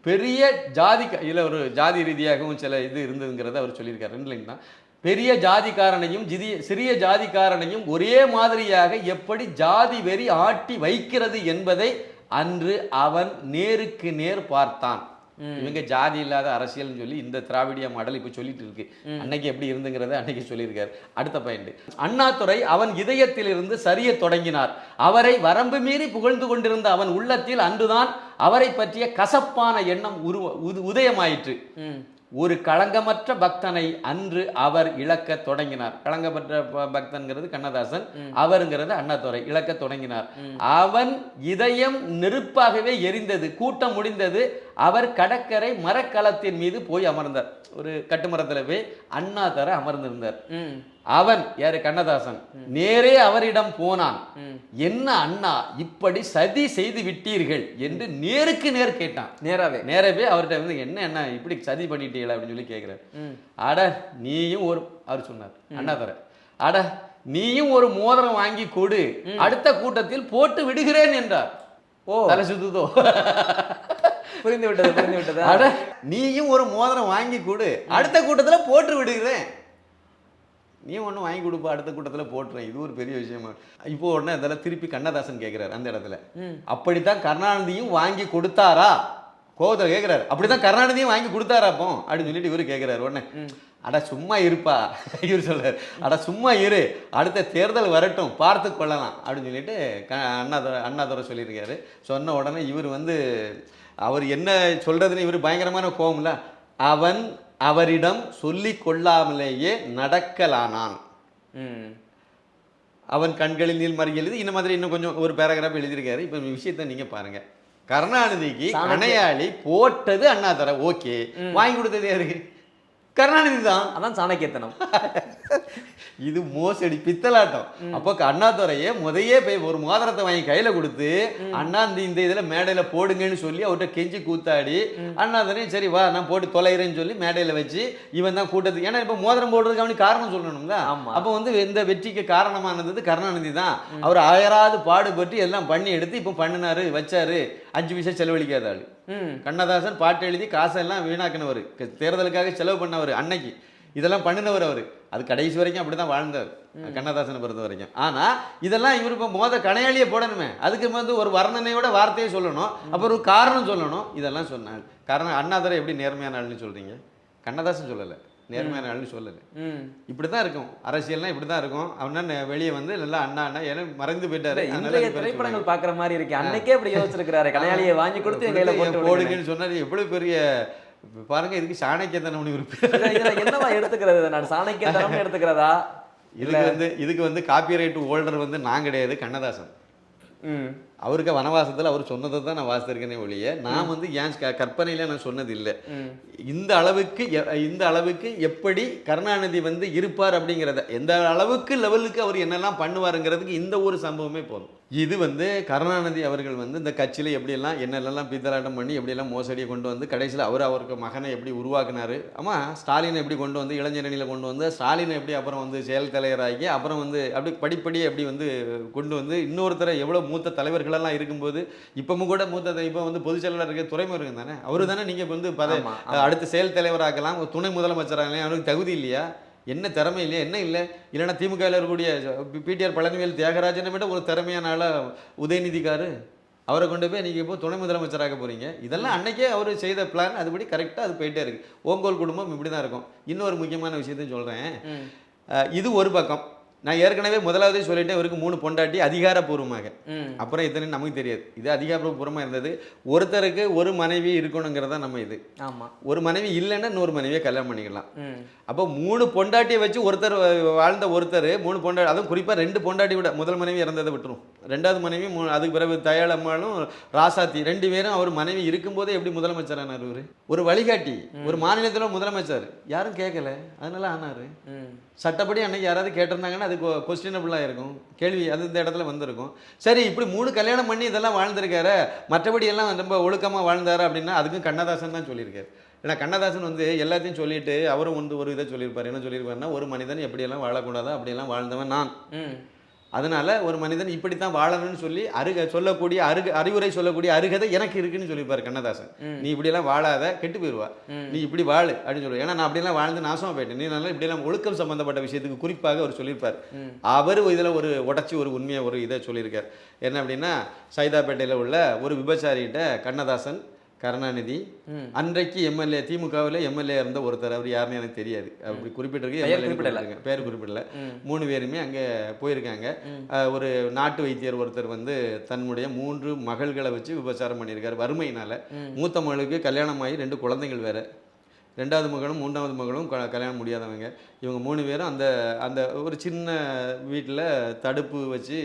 பெரிய ஜாதி இதுல ஒரு ஜாதி ரீதியாகவும் சில இது இருந்ததுங்கிறத அவர் சொல்லியிருக்காரு. இல்லைங்களா? பெரிய ஜாதிக்காரனையும் சிறிய ஜாதிக்காரனையும் ஒரே மாதிரியாக எப்படி ஜாதி வெறி ஆட்டி வைக்கிறது என்பதை அன்று அவன் நேருக்கு நேர் பார்த்தான். இவங்க ஜாதி இல்லாத அரசியல்னு சொல்லி இந்த திராவிடிய மாடல் இப்ப சொல்லிட்டு இருக்கு. அன்னைக்கு எப்படி இருந்துங்கிறத அன்னைக்கு சொல்லியிருக்காரு. அடுத்த பாயிண்ட், அண்ணாதுரை அவன் இதயத்திலிருந்து சரிய தொடங்கினார். அவரை வரம்பு மீறி புகழ்ந்து கொண்டிருந்த அவன் உள்ளத்தில் அன்றுதான் அவரை பற்றிய கசப்பான எண்ணம் உதயமாயிற்று. ஒரு களங்கமற்ற பக்தனை அன்று அவர் இழக்க தொடங்கினார். களங்கமற்ற பக்தன்கிறது கண்ணதாசன், அவருங்கிறது அண்ணாதுரை. இழக்க தொடங்கினார். அவன் இதயம் நெருப்பாகவே எரிந்தது. கூட்டம் முடிந்தது. அவர் கடற்கரை மரக்கலத்தின் மீது போய் அமர்ந்தார். ஒரு கட்டுமரத்துல போய் அண்ணாதுரை அமர்ந்திருந்தார். அவன் யாரு? கண்ணதாசன். நேரே அவரிடம் போனான். என்ன அண்ணா, இப்படி சதி செய்து விட்டீர்கள் என்று நேருக்கு நேர் கேட்டான். நேரவே அவர்கிட்ட வந்து என்ன அண்ணா இப்படி சதி பண்ணிட்டீங்களா அப்படின்னு சொல்லி கேட்கிறார். அட நீயும் ஒரு அவர் சொன்னார் அண்ணாதுரை, அட நீயும் ஒரு மோதிரம் வாங்கி கொடு, அடுத்த கூட்டத்தில் போட்டு விடுகிறேன் என்றார். ஓ, தலை சுத்துதோ? புரிந்து விட்டது. அட நீயும் ஒரு மோதிரம் வாங்கி கொடு, அடுத்த கூட்டத்துல போட்டு விடுகிறேன். நீ ஒன்றும் வாங்கி கொடுப்பா, அடுத்த கூட்டத்தில் போட்டுறேன். இது ஒரு பெரிய விஷயமா. இப்போ உடனே அதெல்லாம் திருப்பி கண்ணதாசன் கேட்கிறார் அந்த இடத்துல. அப்படித்தான் கருணாநிதியும் வாங்கி கொடுத்தாரா? கோவத்தை கேட்கிறாரு. அப்படித்தான் கருணாநிதியும் வாங்கி கொடுத்தாரா அப்போ அப்படின்னு சொல்லிட்டு இவரு கேட்கிறாரு. உடனே அட சும்மா இருப்பா, இவர் சொல்றாரு, அட சும்மா இரு, அடுத்த தேர்தல் வரட்டும் பார்த்து கொள்ளலாம் அப்படின்னு சொல்லிட்டு அண்ணாதுரை சொல்லியிருக்காரு. சொன்ன உடனே இவர் வந்து அவர் என்ன சொல்றதுன்னு இவர் பயங்கரமான கோவம்ல, அவரிடம் சொல்லிக் கொள்ளாமலேயே நடக்கலானான். அவன் கண்களில் நீள் மறி எழுதி இந்த மாதிரி இன்னும் கொஞ்சம் ஒரு பேராகிராஃப் எழுதியிருக்காரு. இப்ப விஷயத்த நீங்க பாருங்க. கருணாநிதிக்கு அணையாளி போட்டது அண்ணாதுரை. ஓகே, வாங்கி கொடுத்தது யாரு? கருணாநிதி தான். அதான் சாணக்கியத்தனம். இது மோசடி, பித்தலாட்டம். அப்போ அண்ணாதுரையே முதையே போய் ஒரு மோதிரத்தை வாங்கி கையில கொடுத்து அண்ணா இந்த இதுல மேடையில போடுங்கன்னு சொல்லி அவர்கிட்ட கெஞ்சி கூத்தாடி அண்ணாதுரையும் சரி வா நான் போட்டு தொலைகிறேன்னு சொல்லி மேடையில வச்சு இவன் தான் கூட்டத்துக்கு. ஏன்னா இப்ப மோதிரம் போடுறதுக்கு அவனுக்கு காரணம் சொல்லணும்ல. அப்ப வந்து இந்த வெற்றிக்கு காரணமானது கருணாநிதி தான். அவர் அயராது பாடுபட்டு எல்லாம் பண்ணி எடுத்து இப்ப பண்ணினாரு, வச்சாரு. 5 விஷயம் செலவழிக்காத ஆளு. கண்ணதாசன் பாட்டு எழுதி காசெல்லாம் வீணாக்கினவர், தேர்தலுக்காக செலவு பண்ணவர், அன்னைக்கு இதெல்லாம் பண்ணினவர் அவர். அது கடைசி வரைக்கும் அப்படிதான் வாழ்ந்தார் கண்ணதாசனை பொறுத்த வரைக்கும். ஆனா இதெல்லாம் இவர் இப்ப கணையாளியை போடணுமே, அதுக்கு வந்து ஒரு வர்ணனையோட வார்த்தையை சொல்லணும், அப்புறம் ஒரு காரணம் சொல்லணும். இதெல்லாம் சொன்னாங்க. காரணம் அண்ணாதுரை எப்படி நேர்மையான ஆளுன்னு சொல்றீங்க? கண்ணதாசன் சொல்லலை, நேர்மையான ஆளுன்னு சொல்லலை. இப்படிதான் இருக்கும் அரசியல்னா, இப்படிதான் இருக்கும். அவனா வெளியே வந்து நல்லா அண்ணா ஏன்னா மறைந்து போயிட்டாரு. திரைப்படங்கள் பாக்குற மாதிரி இருக்கு. அன்னைக்கே இப்படி யோசிச்சிருக்கிறாரு, கணையாளியை வாங்கி கொடுத்து கையில போடுங்கன்னு சொன்னாரு. எவ்வளவு பெரிய பாருங்க. இதுக்கு சாணக்கியத்தனம் என்னவா எடுத்துக்கிறது? நான் சாணக்கியத்தனம் எடுத்துக்கிறதா? இதுக்கு வந்து காப்பிரைட் ஹோல்டர் வந்து நான் கிடையாது, கண்ணதாசன். அவருக்கு வனவாசத்துல அவர் சொன்னதை தான் நான் வாசித்திருக்கேனே ஒழிய நான் வந்து ஏன் கற்பனையில நான் சொன்னது இல்லை. இந்த அளவுக்கு எப்படி கருணாநிதி வந்து இருப்பார் அப்படிங்கிறத, எந்த அளவுக்கு லெவலுக்கு அவர் என்னெல்லாம் பண்ணுவாருங்கிறதுக்கு இந்த ஒரு சம்பவமே போதும். இது வந்து கருணாநிதி அவர்கள் வந்து இந்த கட்சியில எப்படியெல்லாம் என்னெல்லாம் பித்தலாட்டம் பண்ணி எப்படியெல்லாம் மோசடியை கொண்டு வந்து கடைசியில் அவருக்கு மகனை எப்படி உருவாக்குனாரு. ஆமா, ஸ்டாலினை எப்படி கொண்டு வந்து இளைஞரணியில் கொண்டு வந்து ஸ்டாலினை எப்படி அப்புறம் வந்து செயல் தலைவராகி அப்புறம் வந்து அப்படி படிப்படியே எப்படி வந்து கொண்டு வந்து இன்னொருத்தரை எவ்வளோ மூத்த தலைவர்களெல்லாம் இருக்கும்போது இப்பவும் கூட இப்போ வந்து பொதுச் செயலாளர் இருக்க துறைமுருகன் தானே, அவரு தானே நீங்க வந்து அடுத்த செயல் தலைவராக்கலாம், துணை முதலமைச்சராகலாம். அவனுக்கு தகுதி இல்லையா? என்ன திறமை இல்லையா? என்ன இல்லை? இல்லைன்னா திமுகவில் இருக்கக்கூடிய பிடிஆர் பழனிவேல் தியாகராஜனை விட ஒரு திறமையான ஆளா உதயநிதிக்காரு? அவரை கொண்டு போய் நீங்கள் இப்போ துணை முதலமைச்சராக போகிறீங்க. இதெல்லாம் அன்னைக்கே அவர் செய்த பிளான், அதுபடி கரெக்டாக அது போயிட்டே இருக்கு. ஓங்கோல் குடும்பம் இப்படி தான் இருக்கும். இன்னொரு முக்கியமான விஷயத்தையும் சொல்கிறேன். இது ஒரு பக்கம். நான் ஏற்கனவே முதலாவதே சொல்லிட்டேன், இவருக்கு 3 பொண்டாட்டி அதிகாரப்பூர்வமாக. அப்புறம் இத்தனை நமக்கு தெரியாது. இது அதிகாரப்பூர்வமாக இருந்தது. ஒருத்தருக்கு ஒரு மனைவி இருக்கணுங்கிறதா நம்ம இது. ஆமாம். ஒரு மனைவி இல்லைன்னா இன்னொரு மனைவியை கல்யாணம் பண்ணிக்கலாம். அப்போ 3 பொண்டாட்டியை வச்சு ஒருத்தர் வாழ்ந்த ஒருத்தர் 3 பொண்டாட்டி, அதுவும் குறிப்பாக 2 பொண்டாட்டி விட முதல் மனைவி இறந்ததை விட்டுரும். 2வது மனைவி அதுக்கு பிறகு தயாளம்மாளும் ராசாத்தி 2 பேரும் அவர் மனைவி இருக்கும்போதே எப்படி முதலமைச்சரானார்? ஒரு வழிகாட்டி, ஒரு மாநிலத்தில் முதலமைச்சர், யாரும் கேட்கல, அதனால ஆனார். சட்டப்படி அன்னைக்கு யாராவது கேட்டிருந்தாங்கன்னா அது கொஸ்டினபிளாக இருக்கும், கேள்வி அது இந்த இடத்துல வந்திருக்கும். சரி, இப்படி 3 கல்யாணம் பண்ணி இதெல்லாம் வாழ்ந்திருக்காரு, மற்றபடி எல்லாம் ரொம்ப ஒழுக்கமாக வாழ்ந்தாரு அப்படின்னா அதுக்கும் கண்ணதாசன் தான் சொல்லியிருக்காரு. ஏன்னா கண்ணதாசன் வந்து எல்லாத்தையும் சொல்லிட்டு அவரும் ஒரு இதை சொல்லியிருப்பார். என்ன சொல்லியிருப்பாருன்னா, ஒரு மனிதன் எப்படியெல்லாம் வாழக்கூடாதோ அப்படியெல்லாம் வாழ்ந்தவன் நான். அதனால ஒரு மனிதன் இப்படித்தான் வாழணும்னு சொல்லி சொல்லக்கூடிய அறிவுரை சொல்லக்கூடிய அருகதை எனக்கு இருக்குன்னு சொல்லியிருப்பாரு கண்ணதாசன். நீ இப்படியெல்லாம் வாழாத, கெட்டு போயிடுவா, நீ இப்படி வாழு அப்படின்னு சொல்லுவார். ஏன்னா நான் அப்படியெல்லாம் வாழ்ந்து நாசமா போயிட்டேன், நீ நல்லா இப்படியெல்லாம் ஒழுக்கம் சம்பந்தப்பட்ட விஷயத்துக்கு குறிப்பாக அவர் சொல்லியிருப்பார். அவர் இதில் ஒரு உடச்சி ஒரு உண்மையை ஒரு இதை சொல்லியிருக்கார். என்ன அப்படின்னா, சைதாப்பேட்டையில் உள்ள ஒரு விபச்சாரிகிட்ட கண்ணதாசன், கருணாநிதி, அன்றைக்கு எம்எல்ஏ, திமுகவில் எம்எல்ஏ இருந்த ஒருத்தர், அவர் யாருன்னு எனக்கு தெரியாது, அப்படி குறிப்பிட்டிருக்கு, பேர் குறிப்பிடல, 3 பேருமே அங்கே போயிருக்காங்க. ஒரு நாட்டு வைத்தியர் ஒருத்தர் வந்து தன்னுடைய 3 மகள்களை வச்சு விபச்சாரம் பண்ணியிருக்காரு வறுமையினால. மூத்த மகளுக்கு கல்யாணம் ஆகி 2 குழந்தைகள் வேற, 2வது மகளும் 3வது மகளும் கல்யாணம் முடியாதவங்க. இவங்க 3 பேரும் அந்த அந்த ஒரு சின்ன வீட்டில் தடுப்பு வச்சு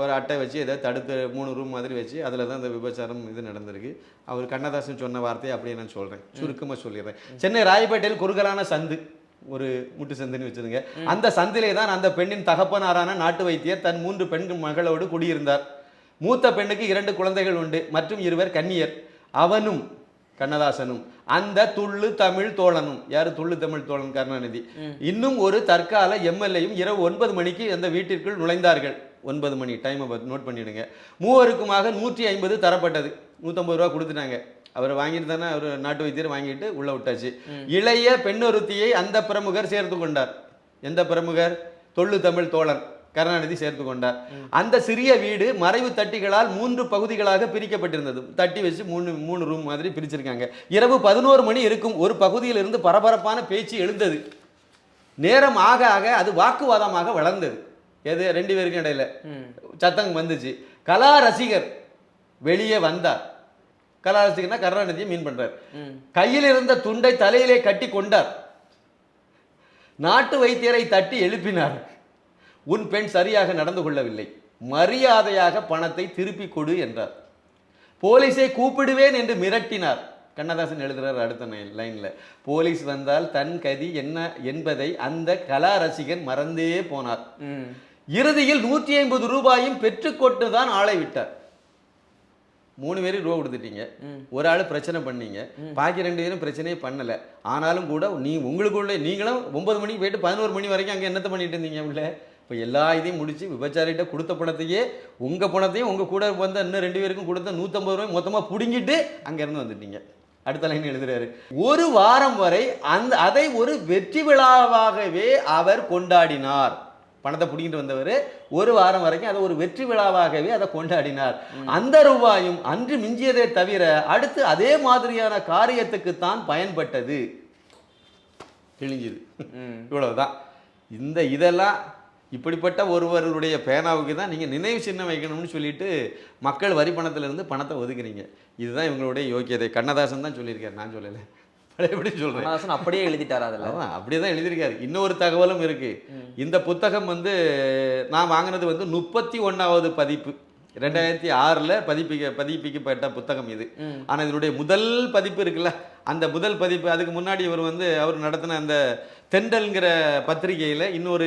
ஒரு அட்டை வச்சு ஏதாவது தடுத்து 3 ரூம் மாதிரி வச்சு அதில் தான் அந்த விபச்சாரம் இது நடந்திருக்கு. அவர் கண்ணதாசன் சொன்ன வார்த்தையை அப்படியே நான் சொல்கிறேன், சுருக்கமாக சொல்லிடுறேன். சென்னை ராயப்பேட்டையில் குறுகலான சந்து, ஒரு முட்டு சந்துன்னு வச்சுருங்க. அந்த சந்திலே தான் அந்த பெண்ணின் தகப்பனாரான நாட்டு வைத்தியர் தன் 3 பெண் மகளோடு குடியிருந்தார். மூத்த பெண்ணுக்கு 2 குழந்தைகள் உண்டு மற்றும் 2 கன்னியர். அவனும் கண்ணதாசனும் அந்த துள்ளு தமிழ் தோழனும், யாரு துள்ளு தமிழ் தோழன்? கருணாநிதி. இன்னும் ஒரு தற்கால எம்எல்ஏயும் இரவு 9 மணிக்கு அந்த வீட்டிற்குள் நுழைந்தார்கள். 9 மணி டைமை நோட் பண்ணிடுங்க. மூவருக்குமாக 150 தரப்பட்டது. 150 ரூபா கொடுத்துட்டாங்க. அவர் வாங்கிட்டு தானே, அவர் நாட்டு வைத்தியர் வாங்கிட்டு உள்ள விட்டாச்சு. இளைய பெண்ணொருத்தியை அந்த பிரமுகர் சேர்த்து கொண்டார். எந்த பிரமுகர்? தொள்ளு தமிழ் தோழன் கருணாநிதி சேர்த்து கொண்டார். அந்த சிறிய வீடு மறைவு தட்டிகளால் 3 பகுதிகளாக பிரிக்கப்பட்டிருந்தது. தட்டி வச்சு 3 ரூம் மாதிரி பிரிச்சிருக்காங்க. இரவு 11 மணி இருக்கும். ஒரு பகுதியில் இருந்து பரபரப்பான பேச்சு எழுந்தது. நேரம் ஆக ஆக அது வாக்குவாதமாக வளர்ந்தது. எது? 2 பேருக்கும் இடையில சத்தம் வந்துச்சு. கலா ரசிகர் வெளியே வந்தார். கலா ரசிகர்னா கருணாநிதியை மீன் பண்றார். கையில் இருந்த துண்டை தலையிலே கட்டி கொண்டார். நாட்டு வைத்தியரை தட்டி எழுப்பினார். உன் பெண் சரியாக நடந்து கொள்ளவில்லை, மரியாதையாக பணத்தை திருப்பி கொடு என்றார். போலீஸை கூப்பிடுவேன் என்று மிரட்டினார். கண்ணதாசன் எழுதுறார் அடுத்த லைன்ல, போலீஸ் வந்தால் தன் கதி என்ன என்பதை அந்த கலா ரசிகன் மறந்தே போனார். இறுதியில் 150 ரூபாயும் பெற்றுக்கொண்டுதான் ஆளை விட்டார். 3 பேரும் ரூபா கொடுத்துட்டீங்க, ஒரு ஆள் பிரச்சனை பண்ணீங்க, பாக்கி 2 பேரும் பிரச்சனையே பண்ணல. ஆனாலும் கூட உங்களுக்குள்ள நீங்களும் 9 மணிக்கு போயிட்டு 11 மணி வரைக்கும் அங்கே என்னத்தை பண்ணிட்டு இருந்தீங்க? உள்ள இப்போ எல்லா இதையும் முடிச்சு விபச்சாரிகிட்ட கொடுத்த பணத்தையே, உங்கள் பணத்தையும் உங்கள் கூட வந்த இன்னும் 2 பேருக்கும் கொடுத்த 150 ரூபாய் மொத்தமாக பிடுங்கிட்டு அங்கேருந்து வந்துட்டீங்க. அடுத்த லைன் எழுதுறாரு, ஒரு வாரம் வரை அதை ஒரு வெற்றி விழாவாகவே அவர் கொண்டாடினார். பணத்தை பிடிங்கிட்டு வந்தவர் ஒரு வாரம் வரைக்கும் அதை ஒரு வெற்றி விழாவாகவே அதை கொண்டாடினார். அந்த ரூபாயும் அன்று மிஞ்சியதை தவிர அடுத்து அதே மாதிரியான காரியத்துக்குத்தான் பயன்பட்டது. கிழிஞ்சுது. இவ்வளவுதான். இதெல்லாம் இப்படிப்பட்ட ஒருவருடைய பேனாவுக்கு தான் நீங்கள் நினைவு சின்னம் வைக்கணும்னு சொல்லிட்டு மக்கள் வரி பணத்திலிருந்து பணத்தை ஒதுக்குறீங்க. இதுதான் இவங்களுடைய யோக்கியதை. கண்ணதாசன் தான் சொல்லியிருக்காரு, நான் சொல்லலை. எப்படி சொல்றேன், கண்ணதாசன் அப்படியே எழுதிட்டார். அதில் அப்படியே தான் எழுதியிருக்காரு. இன்னொரு தகவலும் இருக்கு. இந்த புத்தகம் வந்து நான் வாங்கினது வந்து 31வது பதிப்பு, 2006 பதிப்பிக்கப்பட்ட புத்தகம் இது. ஆனால் இதனுடைய முதல் பதிப்பு இருக்குல்ல, அந்த முதல் பதிப்பு, அதுக்கு முன்னாடி அவர் நடத்தின அந்த தெண்டல்ங்கிற பத்திரிகையில் இன்னொரு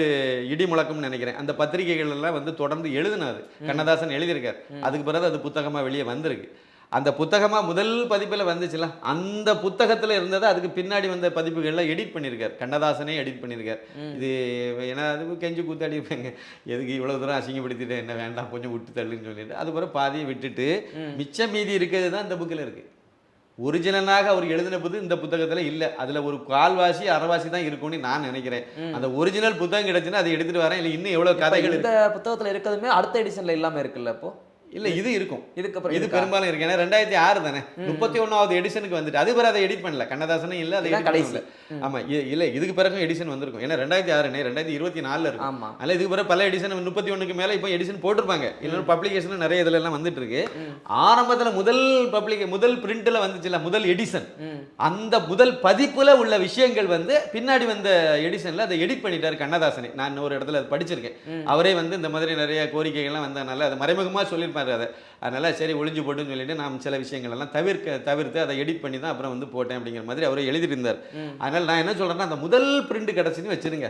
இடி முழக்கம்னு நினைக்கிறேன், அந்த பத்திரிகைகள் எல்லாம் தொடர்ந்து எழுதினாரு கண்ணதாசன், எழுதியிருக்காரு. அதுக்கு பிறகு அது புத்தகமாக வெளியே வந்திருக்கு. அந்த புத்தகமாக முதல் பதிப்பில் வந்துச்சுல, அந்த புத்தகத்தில் இருந்ததை அதுக்கு பின்னாடி வந்த பதிப்புகள்லாம் எடிட் பண்ணியிருக்கார், கண்ணதாசனே எடிட் பண்ணியிருக்கார். இது ஏன்னா அது கெஞ்சு கூத்தாடி இருப்பாங்க, எதுக்கு இவ்வளோ தூரம் அசிங்கப்படுத்திட்டு என்ன வேண்டாம் கொஞ்சம் விட்டு தள்ளுன்னு சொல்லிட்டு அதுக்கப்புறம் பாதியை விட்டுட்டு மிச்சம் மீதி இருக்கிறது தான் இந்த புக்கில் இருக்குது. ஒரிஜினலாக அவர் எழுதின புது இந்த புத்தகத்தில் இல்லை. அதில் ஒரு கால்வாசி அரைவாசி தான் இருக்கும்னு நான் நினைக்கிறேன். அந்த ஒரிஜினல் புத்தகம் கிடைச்சுன்னா அதை எடுத்துகிட்டு வரேன். இல்லை இன்னும் எவ்வளோ கதைகள் இந்த புத்தகத்தில் இருக்கிறதுமே அடுத்த எடிஷனில் இல்லாமல் இருக்குல்ல. இப்போ இல்ல இது இருக்கும், இதுக்கப்புறம் இது பெரும்பாலும் இருக்கு. ஏன்னா 2006 தானே, 31வது எடிஷனுக்கு வந்துட்டு அது பிறகு அதை எடிட் பண்ணல, கண்ணதாசனும் இல்ல, அதை edit கடைசி. பண்ணல. ஆமா இல்ல இதுக்கு பிறகு எடிஷன் வந்திருக்கும். ஏன்னா 2006 2024 இருக்கும். ஆமா. அதனால இதுக்கு பிறகு பல எடிஷன் 31க்கு மேல இப்போ எடிஷன் போட்டிருப்பாங்க. இன்னொரு பப்ளிகேஷன் நிறைய இதுல எல்லாம் வந்துட்டு இருக்கு. ஆரம்பத்துல முதல் பிரிண்ட்ல வந்துச்சுல, முதல் எடிஷன், அந்த முதல் பதிப்புல உள்ள விஷயங்கள் வந்து பின்னாடி வந்த எடிஷன்ல அதை எடிட் பண்ணிட்டாரு கண்ணதாசனை. நான் ஒரு இடத்துல அதை படிச்சிருக்கேன். அவரே வந்து இந்த மாதிரி நிறைய கோரிக்கைகள்லாம் வந்ததுனால அதை மறைமுகமாக சொல்லியிருப்பாரு. அதை அதனால சரி ஒளிஞ்சு போட்டுன்னு சொல்லிட்டு நான் சில விஷயங்கள் எல்லாம் தவிர்த்து அதை எடிட் பண்ணி தான் அப்புறம் வந்து போட்டேன் அப்படிங்கிற மாதிரி அவரே எழுதிட்டு இருந்தார். அதனால நான் என்ன சொல்றேன்னா, அந்த முதல் பிரிண்ட் கிடைச்சுன்னு வச்சிருங்க,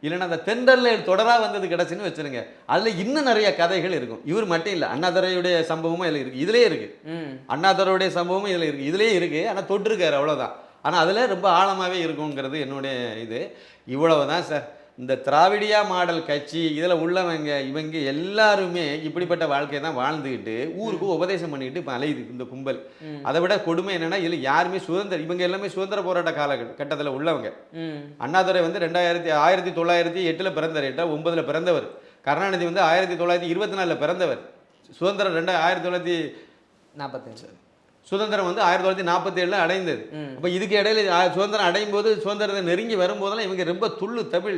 இல்லைன்னா அந்த தென்றல்ல தொடரா வந்தது கிடைச்சுன்னு வச்சிருங்க. அதுல இன்னும் நிறைய கதைகள் இருக்கும். இவர் மட்டும் இல்ல, அண்ணாதுரையுடைய சம்பவமும் இதுல இருக்கு, இதுலயே இருக்கு. அண்ணாதுரையுடைய சம்பவமும் இதுல இருக்கு, இதுலயே இருக்கு. ஆனா தொட்டிருக்காரு அவ்வளவுதான். ஆனா அதுல ரொம்ப ஆழமாவே இருக்குங்கிறது என்னுடைய இது. இவ்வளவுதான் சார். இந்த திராவிடியா மாடல் கட்சி இதில் உள்ளவங்க இவங்க எல்லாருமே இப்படிப்பட்ட வாழ்க்கையை தான் வாழ்ந்துக்கிட்டு ஊருக்கு உபதேசம் பண்ணிக்கிட்டு இப்போ அலையுது இந்த கும்பல். அதை விட கொடுமை என்னன்னா, இதில் யாருமே இவங்க எல்லாமே சுதந்திர போராட்ட காலகட்டத்தில் உள்ளவங்க. அண்ணாதுரை வந்து 1908 பிறந்தார், 9 பிறந்தவர். கருணாநிதி வந்து 1924 பிறந்தவர். சுதந்திரம் 1945 சுதந்திரம் வந்து 1947 அடைந்தது. அப்ப இதுக்கு இடையில சுதந்திரம் அடையும் போது, சுதந்திரத்தை நெருங்கி வரும்போதெல்லாம் இவங்க ரொம்ப துள்ளு தமிழ்,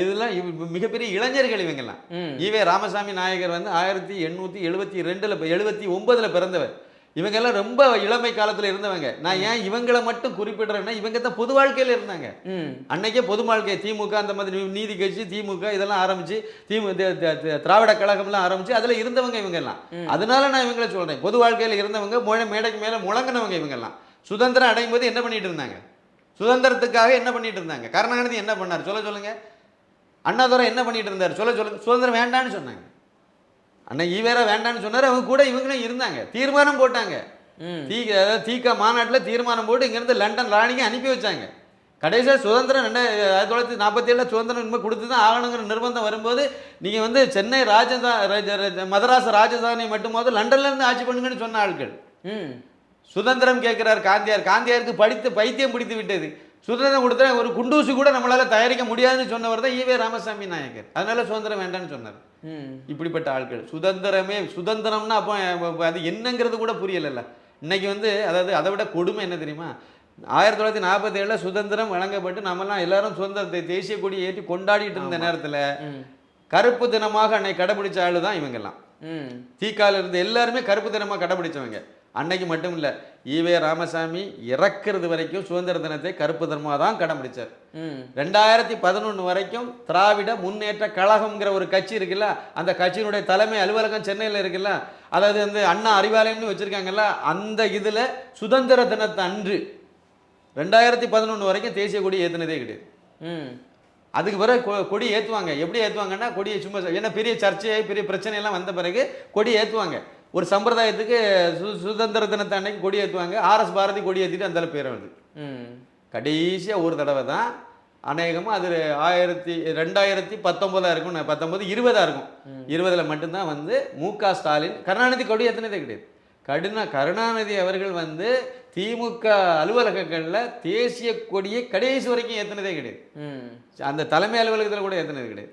இதெல்லாம் மிகப்பெரிய இளைஞர்கள் இவங்கெல்லாம். ஈவே ராமசாமி நாயகர் வந்து 1872 பிறந்தவர். இவங்க எல்லாம் ரொம்ப இளமை காலத்துல இருந்தவங்க. நான் ஏன் இவங்களை மட்டும் குறிப்பிடுறேன்னா, இவங்க தான் பொது வாழ்க்கையில இருந்தாங்க. அன்னைக்கே பொது வாழ்க்கை, திமுக அந்த மாதிரி நீதி கட்சி, திமுக இதெல்லாம் ஆரம்பிச்சு, திராவிட கழகம்லாம் ஆரம்பிச்சு அதுல இருந்தவங்க இவங்க எல்லாம். அதனால நான் இவங்களை சொல்றேன், பொது வாழ்க்கையில இருந்தவங்க, மேடைக்கு மேல முழங்கினவங்க இவங்க எல்லாம். சுதந்திரம் அடையும் போது என்ன பண்ணிட்டு இருந்தாங்க? சுதந்திரத்துக்காக என்ன பண்ணிட்டு இருந்தாங்க? கருணாநிதி என்ன பண்ணார் சொல்லுங்க. அண்ணாதுரை என்ன பண்ணிட்டு இருந்தார் சொல்லுங்க. சுதந்திரம் வேண்டான்னு சொன்னாங்க. அன்னைக்கு ஈவேரா வேண்டான்னு சொன்னார், அவங்க கூட இவங்களும் இருந்தாங்க, தீர்மானம் போட்டாங்க. தீக மாநாட்டில் தீர்மானம் போட்டு இங்கேருந்து லண்டன் ராணிக்கு அனுப்பி வச்சாங்க. கடைசியாக சுதந்திரம் 1947 சுதந்திரம் இனிமேல் கொடுத்து தான் ஆகணுங்கிற நிர்பந்தம் வரும்போது, நீங்கள் வந்து சென்னை மதராஸ் ராஜதானி மட்டும்போது லண்டன்லேருந்து ஆட்சி பண்ணுங்கன்னு சொன்ன ஆட்கள். சுதந்திரம் கேட்கிறார் காந்தியாருக்கு பைத்தியம் பிடித்து விட்டது. சுதந்திரம் கொடுத்தா ஒரு குண்டூசி கூட நம்மளால தயாரிக்க முடியாதுன்னு சொன்னவர் தான் ஈவே ராமசாமி நாயக்கர். அதனால சுதந்திரம் வேண்டாம்னு சொன்னார். இப்படிப்பட்ட ஆட்கள். சுதந்திரம்னா அப்போ அது என்னங்கிறது கூட புரியல. இன்னைக்கு வந்து அதாவது அதை விட கொடுமை என்ன தெரியுமா? 1947 சுதந்திரம் வழங்கப்பட்டு நம்மலாம் எல்லாரும் சுதந்திரத்தை தேசிய கொடி ஏற்றி கொண்டாடிட்டு இருந்த நேரத்தில் கருப்பு தினமாக அன்னைக்கு கடைபிடிச்ச ஆளு தான் இவங்கெல்லாம். தீக்கால இருந்த எல்லாருமே கருப்பு தினமாக கடைபிடிச்சவங்க. அன்னைக்கு மட்டும் இல்ல, ஈவே ராமசாமி இறக்கிறது வரைக்கும் சுதந்திர தினத்தை கருப்பு தினமாக தான் கடைபிடிச்சார். 2011 வரைக்கும் திராவிட முன்னேற்ற கழகம்ங்கிற ஒரு கட்சி இருக்குல்ல, அந்த கட்சியினுடைய தலைமை அலுவலகம் சென்னையில் இருக்குல்ல, அதாவது வந்து அண்ணா அறிவாலயம்னு வச்சிருக்காங்கல்ல, அந்த இதுல சுதந்திர தினத்தை அன்று 2011 வரைக்கும் தேசிய கொடி ஏத்துனதே கிடையாது. அதுக்கு பிறகு கொடி ஏற்றுவாங்க. எப்படி ஏற்றுவாங்கன்னா, கொடியை சும்மா ஏன்னா பெரிய சர்ச்சை பெரிய பிரச்சனையெல்லாம் வந்த பிறகு கொடி ஏற்றுவாங்க. ஒரு சம்பிரதாயத்துக்கு சுதந்திர தினத்தை அன்னைக்கு கொடி ஏற்றுவாங்க. RS பாரதி கொடி ஏற்றிட்டு அந்த பேரை வருது. கடைசியாக ஒரு தடவை தான் அநேகமாக அது 2019 இருக்கும், 19 20 இருக்கும். 20 மட்டும்தான் வந்து MK ஸ்டாலின் கருணாநிதி கொடி ஏற்றினதே கிடையாது. கருணாநிதி அவர்கள் வந்து திமுக அலுவலகங்களில் தேசிய கொடியை கடைசி வரைக்கும் ஏற்றினதே கிடையாது. அந்த தலைமை அலுவலகத்தில் கூட ஏற்றினது கிடையாது.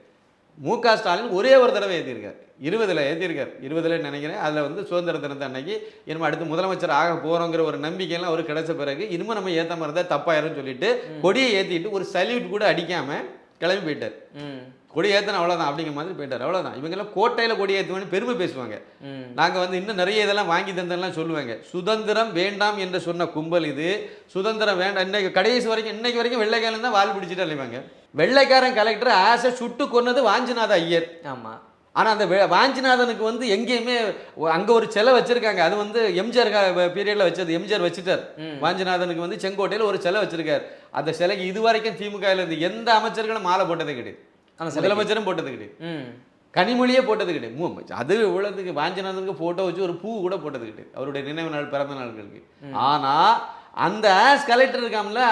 MK ஸ்டாலின் ஒரே ஒரு தடவை ஏற்றிருக்கார், 20 ஏற்றிருக்கார், 20 நினைக்கிறேன். அதில் வந்து சுதந்திர தினத்தை அன்னைக்கு இனிமே அடுத்து முதலமைச்சர் ஆக போகிறோங்கிற ஒரு நம்பிக்கையெல்லாம் அவர் கிடைச்ச பிறகு இனிமேல் நம்ம ஏற்ற மாதிரி தான் தப்பாயிரும் சொல்லிட்டு கொடியை ஏற்றிட்டு ஒரு சல்யூட் கூட அடிக்காமல் கிளம்பி போயிட்டார். கொடி ஏற்றின அவ்வளோதான் அப்படிங்கிற மாதிரி போயிட்டார். அவ்வளோதான். இவங்கெல்லாம் கோட்டையில் கொடி ஏற்றுவேன்னு பெருமை பேசுவாங்க. நாங்கள் வந்து இன்னும் நிறைய இதெல்லாம் வாங்கி தந்தெல்லாம் சொல்லுவாங்க. சுதந்திரம் வேண்டாம் என்று சொன்ன கும்பல் இது. சுதந்திரம் வேண்டாம் இன்னைக்கு கடைசி வரைக்கும், இன்னைக்கு வரைக்கும் வெள்ளைக்காரன் தான் வால் பிடிச்சிட்டு அழிவாங்க. வெள்ளைக்காரன் கலெக்டர் ஆசை சுட்டு கொன்னது வாஞ்சிநாத ஐயர். ஆமாம். ஆனால் அந்த வாஞ்சிநாதனுக்கு வந்து எங்கேயுமே அங்கே ஒரு சிலை வச்சிருக்காங்க. அது வந்து எம்ஜிஆர் பீரியடில் வச்சது. எம்ஜிஆர் வச்சுட்டார். வாஞ்சிநாதனுக்கு வந்து செங்கோட்டையில் ஒரு சிலை வச்சிருக்கார். அந்த சிலைக்கு இது வரைக்கும் திமுகவில் இருந்து எந்த அமைச்சர்களும் மாலை போட்டதே கிடையாது. முதலமைச்சரும் போட்டது கிடையாது. கனிமொழியே போட்டது கிடையாது. அது இவ்வளவுக்கு வாஞ்சிநாதனுக்கு போட்டோ வச்சு ஒரு பூ கூட போட்டது கிடையாது அவருடைய நினைவு நாள், பிறந்த நாட்களுக்கு. ஆனா அந்த ஆஸ் கலெக்டர் இருக்காமல,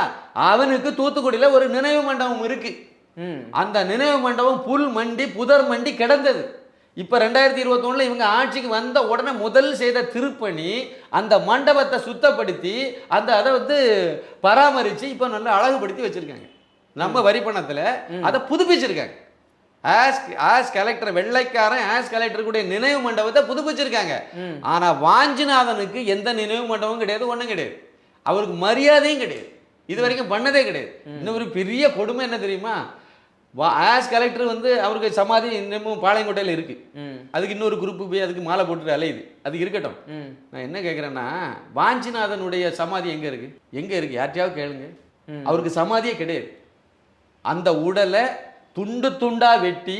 அவனுக்கு தூத்துக்குடியில ஒரு நினைவு மண்டபம் இருக்கு. அந்த நினைவு மண்டபம் புல் மண்டி புதர் மண்டி கிடந்தது. இப்ப 2021 இவங்க ஆட்சிக்கு வந்த உடனே முதல் செய்த திருப்பணி அந்த மண்டபத்தை சுத்தப்படுத்தி அந்த அதை வந்து பராமரிச்சு இப்ப நல்லா அழகுபடுத்தி வச்சிருக்காங்க. நம்ம வரி பணத்துல அதை புதுப்பிச்சிருக்காங்க. ஆஸ் கலெக்டர், வெள்ளைக்காரன் ஆஸ் கலெக்டருக்குடைய நினைவு மண்டபத்தை புதுப்பிச்சிருக்காங்க. ஆனா வாஞ்சிநாதனுக்கு எந்த நினைவு மண்டபமும் கிடையாது, ஒண்ணும் கிடையாது. அவருக்கு மரியாதையும் கிடையாது, இது வரைக்கும் பண்ணதே கிடையாது. இன்னும் ஒரு பெரிய கொடுமை என்ன தெரியுமா, ஆஸ் கலெக்டர் வந்து அவருக்கு சமாதி இன்னமும் பாளையங்கோட்டையில் இருக்கு. அதுக்கு இன்னொரு குரூப்பு போய் அதுக்கு மாலை போட்டுட்டு அலையுது. அது இருக்கட்டும். நான் என்ன கேட்குறேன்னா, வாஞ்சிநாதனுடைய சமாதி எங்க இருக்கு? எங்க இருக்கு? யார்ட்டையாவது கேளுங்க. அவருக்கு சமாதியே கிடையாது. அந்த உடலை துண்டு துண்டா வெட்டி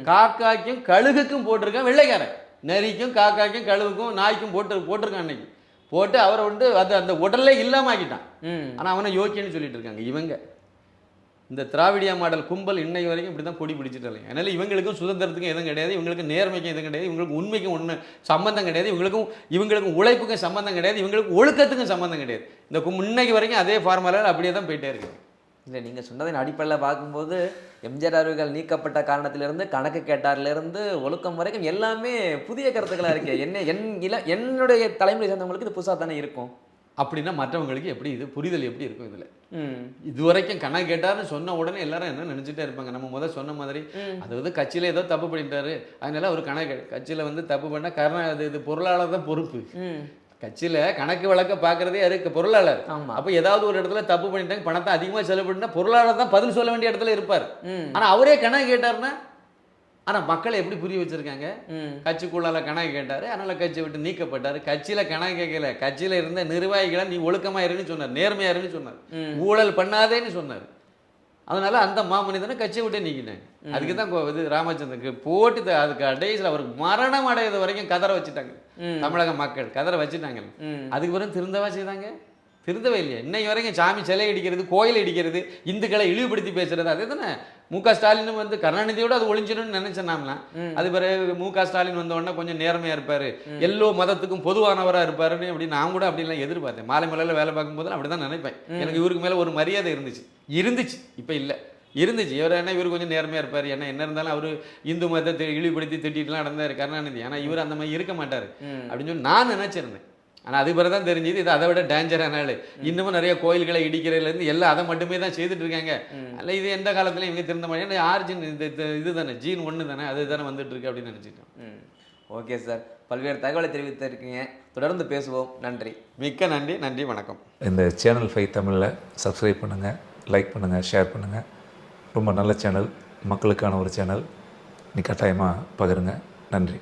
காக்காய்க்கும் கழுகுக்கும் போட்டிருக்கான் வெள்ளைக்காரன். நரிக்கும் காக்காய்க்கும் கழுகுக்கும் நாய்க்கும் போட்டிருக்கான். அன்னைக்கு போட்டு அவரை வந்து அது அந்த உடல்ல இல்லாம ஆக்கிட்டான். ஆனா அவனை யோக்கியன்னு சொல்லிட்டு இருக்காங்க இவங்க. இந்த திராவிடியா மாடல் கும்பல் இன்னை வரைக்கும் இப்படி தான் கொடி பிடிச்சிட்டு இருக்காங்க. அதனால இவங்களுக்கும் சுதந்திரத்துக்கும் எதுவும் கிடையாது, இவங்களுக்கு நேர்மைக்கும் எதுவும் கிடையாது, இவங்களுக்கு உண்மைக்கும் ஒன்று சம்பந்தம் கிடையாது, இவங்களுக்கும் உழைப்புக்கும் சம்பந்தம் கிடையாது, இவங்களுக்கு ஒழுக்கத்துக்கும் சம்பந்தம் கிடையாது. இந்த இன்னைக்கு வரைக்கும் அதே ஃபார்முலாவில் அப்படியே தான் போயிட்டே இருக்கு. இல்லை, நீங்கள் சொன்னதின் அடிப்படையில் பார்க்கும்போது எம்ஜிஆர் அவர்கள் நீக்கப்பட்ட காரணத்திலிருந்து கணக்கு கேட்டார்லேருந்து ஒழுக்கம் வரைக்கும் எல்லாமே புதிய கருத்துக்களாக இருக்கு. என்னுடைய தலைமுறை சேர்ந்தவங்களுக்கு இது புதுசாக தானே இருக்கும். அப்படின்னா மற்றவங்களுக்கு எப்படி இது புரிதல் எப்படி இருக்கும்? இதில் இதுவரைக்கும் கணக்கு கேட்டார்னு சொன்ன உடனே எல்லாரும் என்ன நினச்சிட்டே இருப்பாங்க, நம்ம முதல் சொன்ன மாதிரி அது வந்து கட்சியில் ஏதோ தப்பு பண்ணிட்டாரு, அதனால ஒரு கணக்கு கட்சியில் வந்து தப்பு பண்ணால் காரணம் இது பொருளாளர் தான் பொறுப்பு. கட்சியில் கணக்கு வழக்க பார்க்கறதே இருக்கு பொருளாளர். அப்போ ஏதாவது ஒரு இடத்துல தப்பு பண்ணிட்டாங்க, பணத்தை அதிகமாக செலவு பண்ணிட்டா பொருளாளர் தான் பதில் சொல்ல வேண்டிய இடத்துல இருப்பார். ஆனால் அவரே கணக்கு கேட்டார்னா, ஆனால் மக்களை எப்படி புரிய வச்சிருக்காங்க, கட்சிக்குள்ளால கணக்கு கேட்டார், அதனால கட்சி விட்டு நீக்கப்பட்டார். கட்சியில் கணக்கு கேட்கல, கட்சியில் இருந்த நிர்வாகிகளை நீ ஒழுக்கமாக இருன்னு சொன்னார், நேர்மையாக இருன்னு சொன்னார், ஊழல் பண்ணாதேன்னு சொன்னார். அதனால அந்த மாமனிதனை கட்சியை விட்டு நீக்கினாங்க. அதுக்கு தான் இது ராமச்சந்திரனுக்கு போட்டு அதுக்கு கடைசியில் அவருக்கு மரணம் அடையிறது வரைக்கும் கதற வச்சுட்டாங்க. தமிழக மக்கள் கதற வச்சுட்டாங்க. அதுக்கு பிறகு திருந்தவா செய்தாங்க? திருந்தவே இல்லையா? இன்னைக்கு வரைக்கும் சாமி சிலை இடிக்கிறது, கோயில் இடிக்கிறது, இந்துக்களை இழிவுபடுத்தி பேசுறது, அதே தானே. மு.க. ஸ்டாலின் வந்து கருணாநிதியோட அது ஒழிஞ்சிடும்னு நினைச்சோம்லாம். அது பிறகு மு.க. ஸ்டாலின் வந்த உடனே கொஞ்சம் நேர்மையா இருப்பாரு, எல்லோ மதத்துக்கும் பொதுவானவரா இருப்பாருன்னு அப்படி நான் கூட அப்படிலாம் எதிர்பார்த்தேன். மாலை மலையில வேலை பார்க்கும்போது அப்படிதான் நினைப்பேன். எனக்கு இவருக்கு மேல ஒரு மரியாதை இருந்துச்சு. இப்ப இல்ல. இருந்துச்சு. இவர் என்ன, இவர் கொஞ்சம் நேர்மையா இருப்பாரு, என்ன இருந்தாலும் அவரு இந்து மதத்தை இழிவுபடுத்தி திட்டிட்டுலாம் நடந்தாரு கருணாநிதி. ஆனா இவர் அந்த மாதிரி இருக்க மாட்டாரு அப்படின்னு சொல்லி நான் நினைச்சிருந்தேன். ஆனால் அது பிறகு தான் தெரிஞ்சுது இது அதை விட டேஞ்சரான ஆள். இன்னமும் நிறைய கோயில்களை இடிக்கிறதுலேருந்து எல்லாம் அதை மட்டுமே தான் செய்துட்டு இருக்காங்க. அல்ல இது எந்த காலத்துலையும் இவங்க திருந்த மாதிரி ஆர்ஜின் இது தானே, ஜீன் ஒன்று தானே, அது தானே வந்துட்டு இருக்கு அப்படின்னு நினச்சிட்டோம். ஓகே சார், பல்வேறு தகவலை தெரிவித்திருக்கீங்க. தொடர்ந்து பேசுவோம். நன்றி. மிக்க நன்றி. நன்றி, வணக்கம். இந்த சேனல் 5 தமிழில் சப்ஸ்கிரைப் பண்ணுங்கள், லைக் பண்ணுங்கள், ஷேர் பண்ணுங்கள். ரொம்ப நல்ல சேனல், மக்களுக்கான ஒரு சேனல். நீ கட்டாயமாக பகிருங்க. நன்றி.